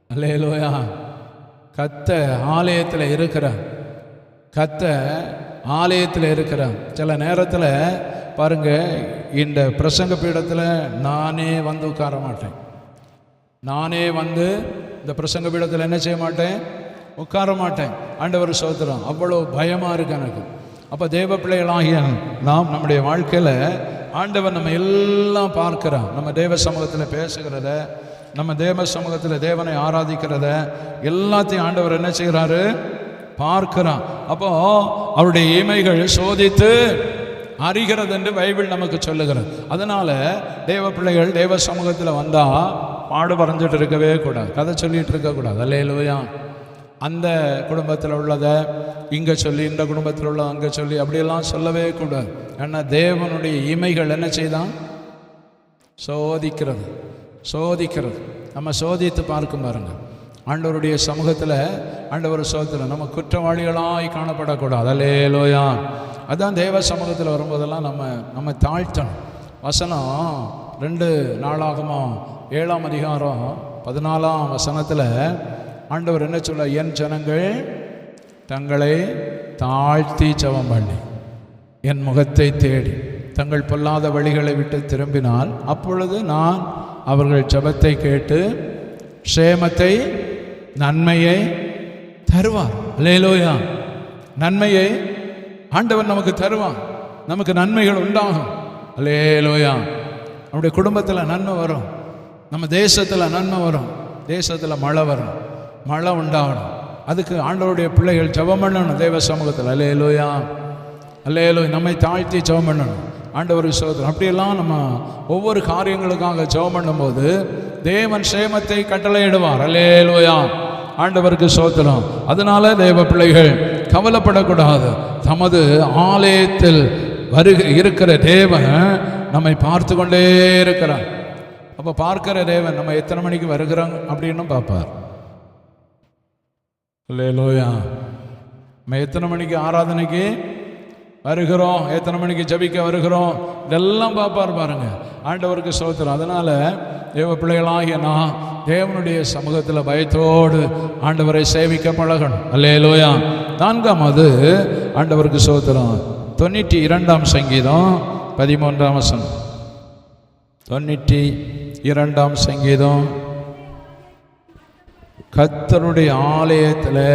S1: அல்லேலூயா. கர்த்தர் ஆலயத்தில் இருக்கிறார், கர்த்தர் ஆலயத்தில் இருக்கிறார். சில நேரத்தில் பாருங்க, இந்த பிரசங்க பீடத்தில் நானே வந்து உட்கார மாட்டேன், நானே வந்து இந்த பிரசங்க பீடத்தில் என்ன செய்ய மாட்டேன், உட்கார மாட்டேன். ஆண்டவர் ஸ்தோத்திரம். அவ்வளோ பயமாக இருக்கு எனக்கு. அப்போ தேவ பிள்ளைகளாகிய நாம் நம்முடைய வாழ்க்கையில் ஆண்டவர் நம்ம எல்லாம் பார்க்கிறான். நம்ம தேவ சமூகத்தில் பேசுகிறத, நம்ம தேவ சமூகத்தில் தேவனை ஆராதிக்கிறத எல்லாத்தையும் ஆண்டவர் என்ன செய்கிறாரு? பார்க்கிறான். அப்போ அவருடைய இமைகள் சோதித்து அறிகிறது என்று பைபிள் நமக்கு சொல்லுகிறது. அதனால தேவ பிள்ளைகள் தேவ சமூகத்தில் வந்தால் பாடு பறஞ்சிட்டு இருக்கவே கூடாது, கதை சொல்லிட்டு இருக்கக்கூடாது. அல்லேலூயா. அந்த குடும்பத்தில் உள்ளதை இங்கே சொல்லி, இந்த குடும்பத்தில் உள்ளதை அங்கே சொல்லி அப்படியெல்லாம் சொல்லவே கூடாது. ஏன்னா தேவனுடைய இமைகள் என்ன செய்தான்? சோதிக்கிறது, சோதிக்கிறது. நம்ம சோதித்து பார்க்கும் பாருங்க. ஆண்டவருடைய சமூகத்தில் ஆண்டவர் சோதனை நம்ம குற்றவாளிகளாய் காணப்படக்கூடாது. அல்லேலூயா. அதான் தேவ சமூகத்தில் வரும்போதெல்லாம் நம்ம தாழ்த்தணும். வசனம் 2 நாளாகமம் 7ஆம் அதிகாரம் 14ஆம் வசனத்தில் ஆண்டவர் என்ன சொல்ல? என் ஜனங்கள் தங்களை தாழ்த்தி ஜெபம் பண்ணி என் முகத்தை தேடி தங்கள் பொல்லாத வழிகளை விட்டு திரும்பினால் அப்பொழுது நான் அவர்கள் ஜெபத்தை கேட்டு சேமத்தை, நன்மையை தருவார். அல்லேலூயா. நன்மையை ஆண்டவர் நமக்கு தருவான், நமக்கு நன்மைகள் உண்டாகும். அல்லேலூயா. நம்முடைய குடும்பத்தில் நன்மை வரும், நம்ம தேசத்தில் நன்மை வரும், தேசத்தில் மழை வரும், மழை உண்டாகணும். அதுக்கு ஆண்டவருடைய பிள்ளைகள் ஜெபம் பண்ணணும் தேவ சமூகத்தில். அல்லேலூயா. அல்லேலூயா. நம்மை தாழ்த்தி ஜெபம் பண்ணணும். ஆண்டவர் சோதனை அப்படியெல்லாம் நம்ம ஒவ்வொரு காரியங்களுக்காக ஜெபம் பண்ணும்போது தேவன் சேமத்தை கட்டளையிடுவார். அல்லேலூயா. ஆண்டவருக்கு சோத்திரம். அதனால தேவ பிள்ளைகள் கவலைப்படக்கூடாது. தமது ஆலயத்தில் இருக்கிற தேவன் நம்மை பார்த்து கொண்டே இருக்கிறார். அப்போ பார்க்கிற தேவன் நம்ம எத்தனை மணிக்கு வருகிறோம் அப்படின்னு பார்ப்பார். அல்லேலூயா. நம்ம எத்தனை மணிக்கு ஆராதனைக்கு வருகிறோம், எத்தனை மணிக்கு ஜெபிக்க வருகிறோம், இதெல்லாம் பார்ப்பார் பாருங்க. ஆண்டவருக்கு ஸ்தோத்திரம். அதனால தேவ பிள்ளைகளாகிய நான் தேவனுடைய சமூகத்தில் பயத்தோடு ஆண்டவரை சேவிக்க பழகணும். அல்லேலூயா. 4ஆவது ஆண்டவருக்கு ஸ்தோத்திரம் 92ஆம் சங்கீதம் 13ஆம் வசனம். 92 2ஆம் சங்கீதம். கர்த்தருடைய ஆலயத்தில்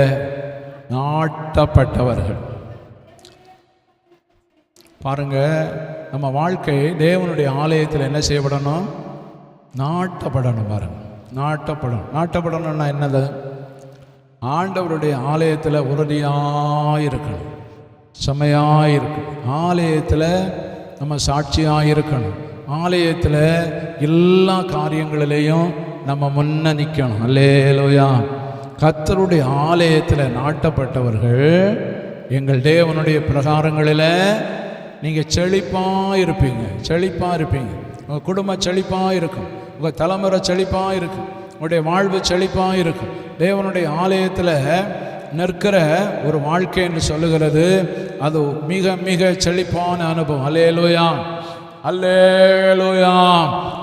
S1: நாட்டப்பட்டவர்கள். பாருங்க, நம்ம வாழ்க்கை தேவனுடைய ஆலயத்தில் என்ன செய்யப்படணும்? நாட்டப்படணும். பாருங்க, நாட்டப்படணும்னா என்னது? ஆண்டவருடைய ஆலயத்தில் உறுதியாயிருக்கணும், செம்மையாயிருக்கணும். ஆலயத்தில் நம்ம சாட்சியாயிருக்கணும். ஆலயத்தில் எல்லா காரியங்களிலேயும் நம்ம முன்ன நிற்கணும். அல்லேலூயா. கர்த்தருடைய ஆலயத்தில் நாட்டப்பட்டவர்கள் எங்கள் தேவனுடைய பிரகாரங்களில் நீங்கள் செழிப்பாக இருப்பீங்க. உங்கள் குடும்பம் செழிப்பாக இருக்கும், உங்கள் தலைமுறை செழிப்பாக இருக்கும், உங்களுடைய வாழ்வு செழிப்பாக இருக்கும். தேவனுடைய ஆலயத்தில் நிற்கிற ஒரு வாழ்க்கை என்று சொல்லுகிறது, அது மிக மிக செழிப்பான அனுபவம். அல்லேலூயா, அல்லேலூயா.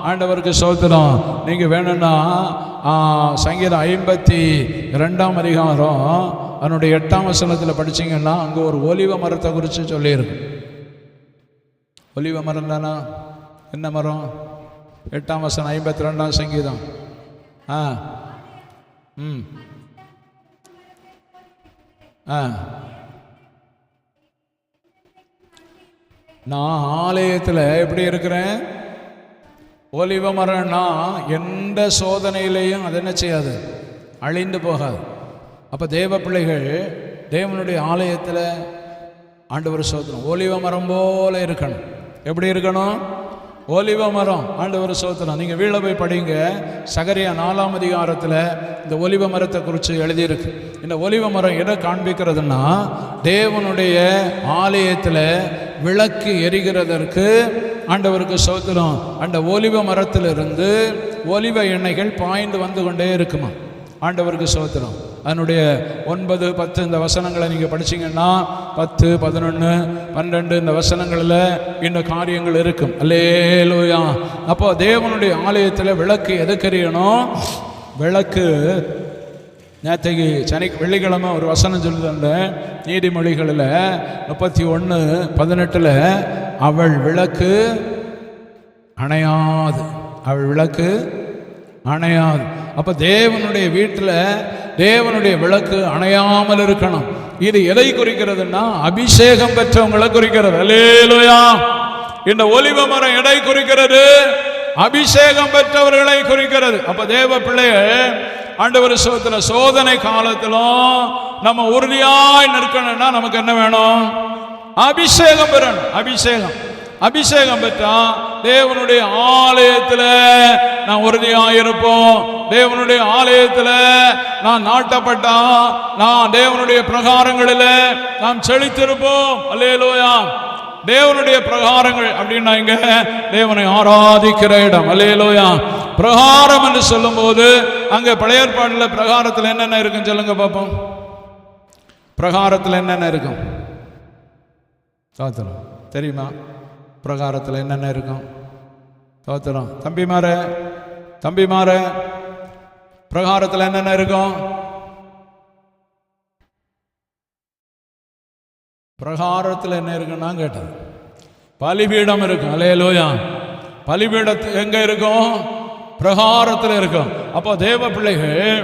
S1: ஆண்டவருக்கு ஸ்தோத்திரம். நீங்கள் வேணும்னா சங்கீதம் 52ஆம் அதிகாரம் அதனுடைய 8ஆம் வசனத்தில் படிச்சிங்கன்னா அங்கே ஒரு ஒலிவ மரத்தை குறித்து சொல்லியிருக்கு. ஒலிவ மரம் தானா? என்ன மரம்? 8ஆம் வசனம் 52ஆம் சங்கீதம். நான் ஆலயத்தில் எப்படி இருக்கிறேன்? ஒலிவ மரம்னா எந்த சோதனையிலையும் அது என்ன செய்யாது, அழிந்து போகாது. அப்போ தேவ பிள்ளைகள் தேவனுடைய ஆலயத்தில் ஆண்டவர் ஸ்தோத்திரம் ஒலிவ மரம் போல இருக்கணும். எப்படி இருக்கணும்? ஒலிவ மரம். ஆண்டவர் ஸ்தோத்திரம். நீங்கள் வீழ போய் படிங்க, சகரியா 4ஆம் அதிகாரத்தில் இந்த ஒலிவ மரத்தை குறித்து எழுதியிருக்கு. இந்த ஒலிவ மரம் எதை காண்பிக்கிறதுனா, தேவனுடைய ஆலயத்தில் விளக்கு எரிகிறதற்கு ஆண்டவருக்கு ஸ்தோத்திரம் அந்த ஒலிவ மரத்திலிருந்து ஒலிவ எண்ணெய்கள் பாய்ந்து வந்து கொண்டே இருக்குமா. ஆண்டவருக்கு ஸ்தோத்திரம். அதனுடைய 9, 10 இந்த வசனங்களை நீங்கள் படிச்சிங்கன்னா 10, 11, 12 இந்த வசனங்களில் இந்த காரியங்கள் இருக்கும். அல்லேலூயா. அப்போ தேவனுடைய ஆலயத்தில் விளக்கு எதுக்கறியணும்? விளக்கு நேற்றைக்கு வெள்ளிக்கிழமை ஒரு வசனம் சொல்லுது நீதிமொழிகளில் 31:18 அவள் விளக்கு அணையாது, அவள் விளக்கு அணையாது. அப்போ தேவனுடைய வீட்டில் தேவனுடைய விளக்கு அணையாமல் இருக்கணும். இது எதை குறிக்கிறதுனா அபிஷேகம் பெற்றவங்களை குறிக்கிறது. அல்லேலூயா. இந்த ஒலிவ மரம் எதை குறிக்கிறது? அபிஷேகம் பெற்றவர்களை குறிக்கிறது. அப்ப தேவ பிள்ளைகள் ஆண்டவர் சோதனை காலத்திலும் நம்ம உறுதியாய் நிற்கணும்னா நமக்கு என்ன வேணும்? அபிஷேகம் பெறணும். அபிஷேகம் பெற்றா தேவனுடைய ஆலயத்தில் நான் உறுதியாயிருப்போம். தேவனுடைய ஆலயத்தில் நான் நாட்டப்பட்டா நான் தேவனுடைய பிரகாரங்களில் நாம் செழித்திருப்போம். அல்லேலூயா. தேவனுடைய பிரகாரங்கள் அப்படின்னா இங்க தேவனை ஆராதிக்கிற இடம். அல்லேலூயா. பிரகாரம் என்று சொல்லும் போது அங்க பழைய ஏற்பாட்டில் பிரகாரத்தில் என்னென்ன இருக்குன்னு சொல்லுங்க பார்ப்போம். பிரகாரத்தில் என்னென்ன இருக்கும் தெரியுமா? பிரகாரத்தில் என்னென்ன இருக்கும்? தம்பிமார பிரகாரத்தில் என்னென்ன இருக்கும்? பிரகாரத்தில் என்ன இருக்குன்னா கேட்டது பலிபீடம் இருக்கும். அல்லேலூயா. பலிபீடத்து எங்க இருக்கும்? பிரகாரத்தில் இருக்கும். அப்போ தேவ பிள்ளைகள்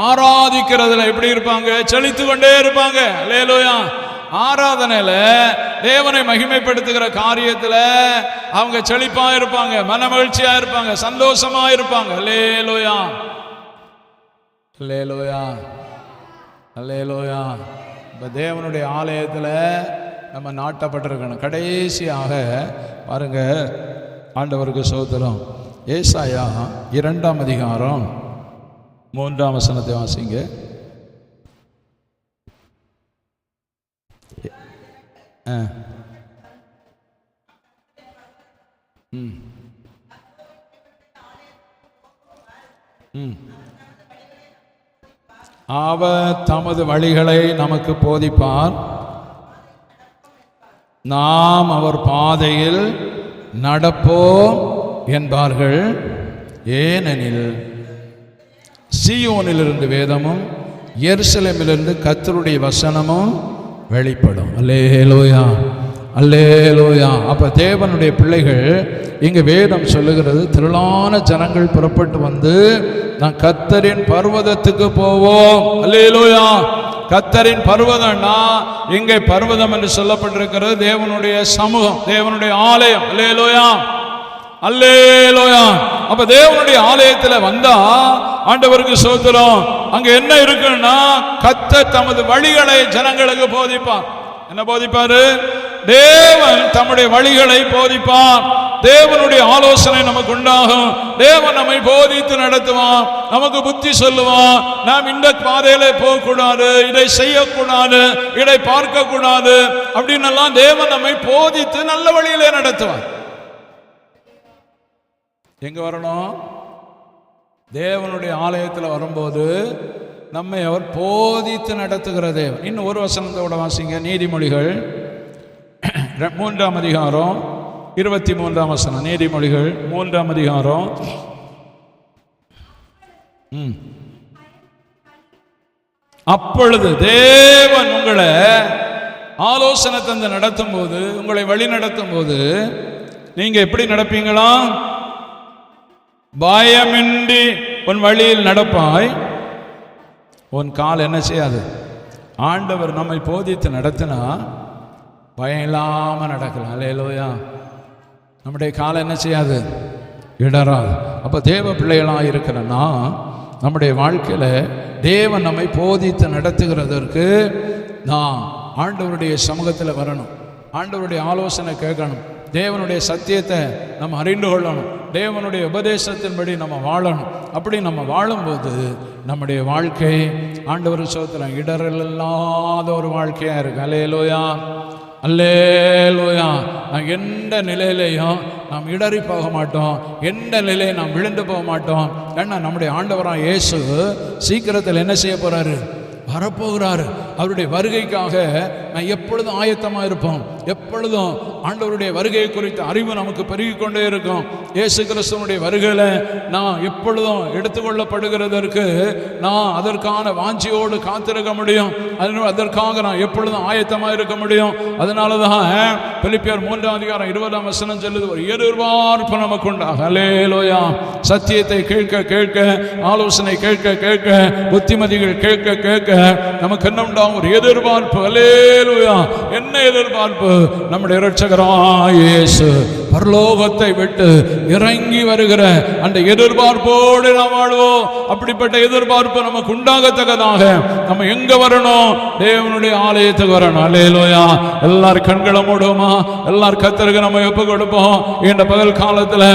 S1: ஆராதிக்கிறதுல எப்படி இருப்பாங்க? செழித்து கொண்டே இருப்பாங்க. அல்லேலூயா. ஆராதனையில தேவனை மகிமைப்படுத்துகிற காரியத்துல அவங்க செழிப்பா இருப்பாங்க, மன மகிழ்ச்சியா இருப்பாங்க, சந்தோஷமா இருப்பாங்க. அல்லேலூயா, அல்லேலூயா, அல்லேலூயா. இப்ப தேவனுடைய ஆலயத்துல நம்ம நாட்டப்பட்டிருக்கணும். கடைசியாக பாருங்க, ஆண்டவருக்கு ஸ்தோத்திரம். ஏசாயா 2ஆம் அதிகாரம் 3ஆம் வசனத்தை வாசிங்க. அவர் தமது வழிகளை நமக்கு போதிப்பார், நாம் அவர் பாதையில் நடப்போம் என்பார்கள். ஏனெனில் சீயோனிலிருந்து வேதமும் எருசலேமிலிருந்து கர்த்தருடைய வசனமும் வெளிப்படும். அல்லேலூயா, அல்லேலூயா. அப்ப தேவனுடைய பிள்ளைகள், இங்க வேதம் சொல்லுகிறது, திரளான ஜனங்கள் புறப்பட்டு வந்து நான் கர்த்தரின் பர்வதத்துக்கு போவோம். அல்லேலூயா. கர்த்தரின் பர்வதம்னா இங்கே பர்வதம் என்று சொல்லப்பட்டிருக்கிறது தேவனுடைய சமூகம், தேவனுடைய ஆலயம். அல்லேலூயா, அல்லேலூயா. அப்ப தேவனுடைய ஆலயத்தில் வந்தா ஆண்டவருக்கு ஸ்தோத்திரம். அங்க என்ன இருக்குன்னா, கர்த்தர் தமது வழிகளை ஜனங்களுக்கு போதிப்பார். என்ன போதிப்பாரு? தேவன் தம்முடைய வழிகளை போதிப்பார். தேவனுடைய ஆலோசனை நமக்கு உண்டாகும். தேவன் நம்மை போதித்து நடத்துவான், நமக்கு புத்தி சொல்லுவான். நாம் இந்த பாதையில போகக்கூடாது, இதை செய்யக்கூடாது, இதை பார்க்க கூடாது அப்படின்னு எல்லாம் தேவன் நம்மை போதித்து நல்ல வழியிலே நடத்துவார். எங்க வரணும்? தேவனுடைய ஆலயத்தில் வரும்போது நம்மை அவர் போதித்து நடத்துகிற தேவன். இன்னும் ஒரு வசனத்தோட வாசிங்க, நீதிமொழிகள் 3ஆம் அதிகாரம் 23ஆம் வசனம். நீதிமொழிகள் 3ஆம் அதிகாரம். அப்பொழுது தேவன் உங்களை ஆலோசனை தந்து நடத்தும் போது, உங்களை வழி நடத்தும் போது நீங்க எப்படி நடப்பீங்களா? பயமின்றி உன் வழியில் நடப்பாய், உன் கால் என்ன செய்யாது. ஆண்டவர் நம்மை போதித்து நடத்தினா பயம் இல்லாம நடக்கலாம். அல்லேலூயா. நம்முடைய காலம் என்ன செய்யாது, இடராது. அப்ப தேவ பிள்ளைகளாக இருக்கிறன்னா நம்முடைய வாழ்க்கையில தேவன் நம்மை போதித்து நடத்துகிறதற்கு நான் ஆண்டவருடைய சமூகத்தில் வரணும், ஆண்டவருடைய ஆலோசனை கேட்கணும், தேவனுடைய சத்தியத்தை நம்ம அறிந்து கொள்ளணும், தேவனுடைய உபதேசத்தின்படி நம்ம வாழணும். அப்படி நம்ம வாழும்போது நம்முடைய வாழ்க்கை ஆண்டவர் சோத்திரம் இடரல் இல்லாத ஒரு வாழ்க்கையா இருக்கு. அல்லேலூயா, அல்லேலூயா. நான் எந்த நிலையிலையும் நாம் இடறி போக மாட்டோம், எந்த நிலையை நாம் விழுந்து போக மாட்டோம். ஏன்னா நம்முடைய ஆண்டவராக இயேசு சீக்கிரத்தில் என்ன செய்ய போறாரு, வரப்போகிறாரு. அவருடைய வருகைக்காக நான் எப்பொழுதும் ஆயத்தமாக இருப்போம். எப்பொழுதும் ஆண்டவருடைய வருகையை குறித்த அறிவு நமக்கு பெருகிக்கொண்டே இருக்கும். இயேசு கிறிஸ்துவனுடைய வருகையில் நான் எப்பொழுதும் எடுத்துக்கொள்ளப்படுகிறதற்கு நான் அதற்கான வாஞ்சியோடு காத்திருக்க முடியும். அதற்காக நான் எப்பொழுதும் ஆயத்தமாக இருக்க முடியும். அதனால தான் பிலிப்பியர் 3ஆம் அதிகாரம் 20ஆம் வசனம் சொல்லுது, ஒரு எதிர்பார்ப்பு நமக்கு உண்டாகும். அல்லேலூயா. சத்தியத்தை கேட்க கேட்க, ஆலோசனை கேட்க கேட்க, புத்திமதிகள் கேட்க கேட்க நமக்கு என்ன உண்டாகும்? ஒரு எதிர்பார்ப்பு. அல்லேலூயா. என்ன எதிர்பார்ப்பு? நம்முடைய இரட்சகராகிய இயேசு பரலோகத்தை விட்டு இறங்கி வருகிற அந்த எதிர்பார்ப்போடு நாம் வாழ்வோம். அப்படிப்பட்ட எதிர்பார்ப்பு நமக்கு உண்டாகத்தக்கதாக நம்ம எங்க வரணும்? தேவனுடைய ஆலயத்துக்கு வரணும். அல்லேலூயா. எல்லாரும் கண்களை மூடுவோமா? எல்லாரும் கர்த்தருக்கு நம்ம ஒப்பு கொடுப்போம். இந்த பகல் காலத்துல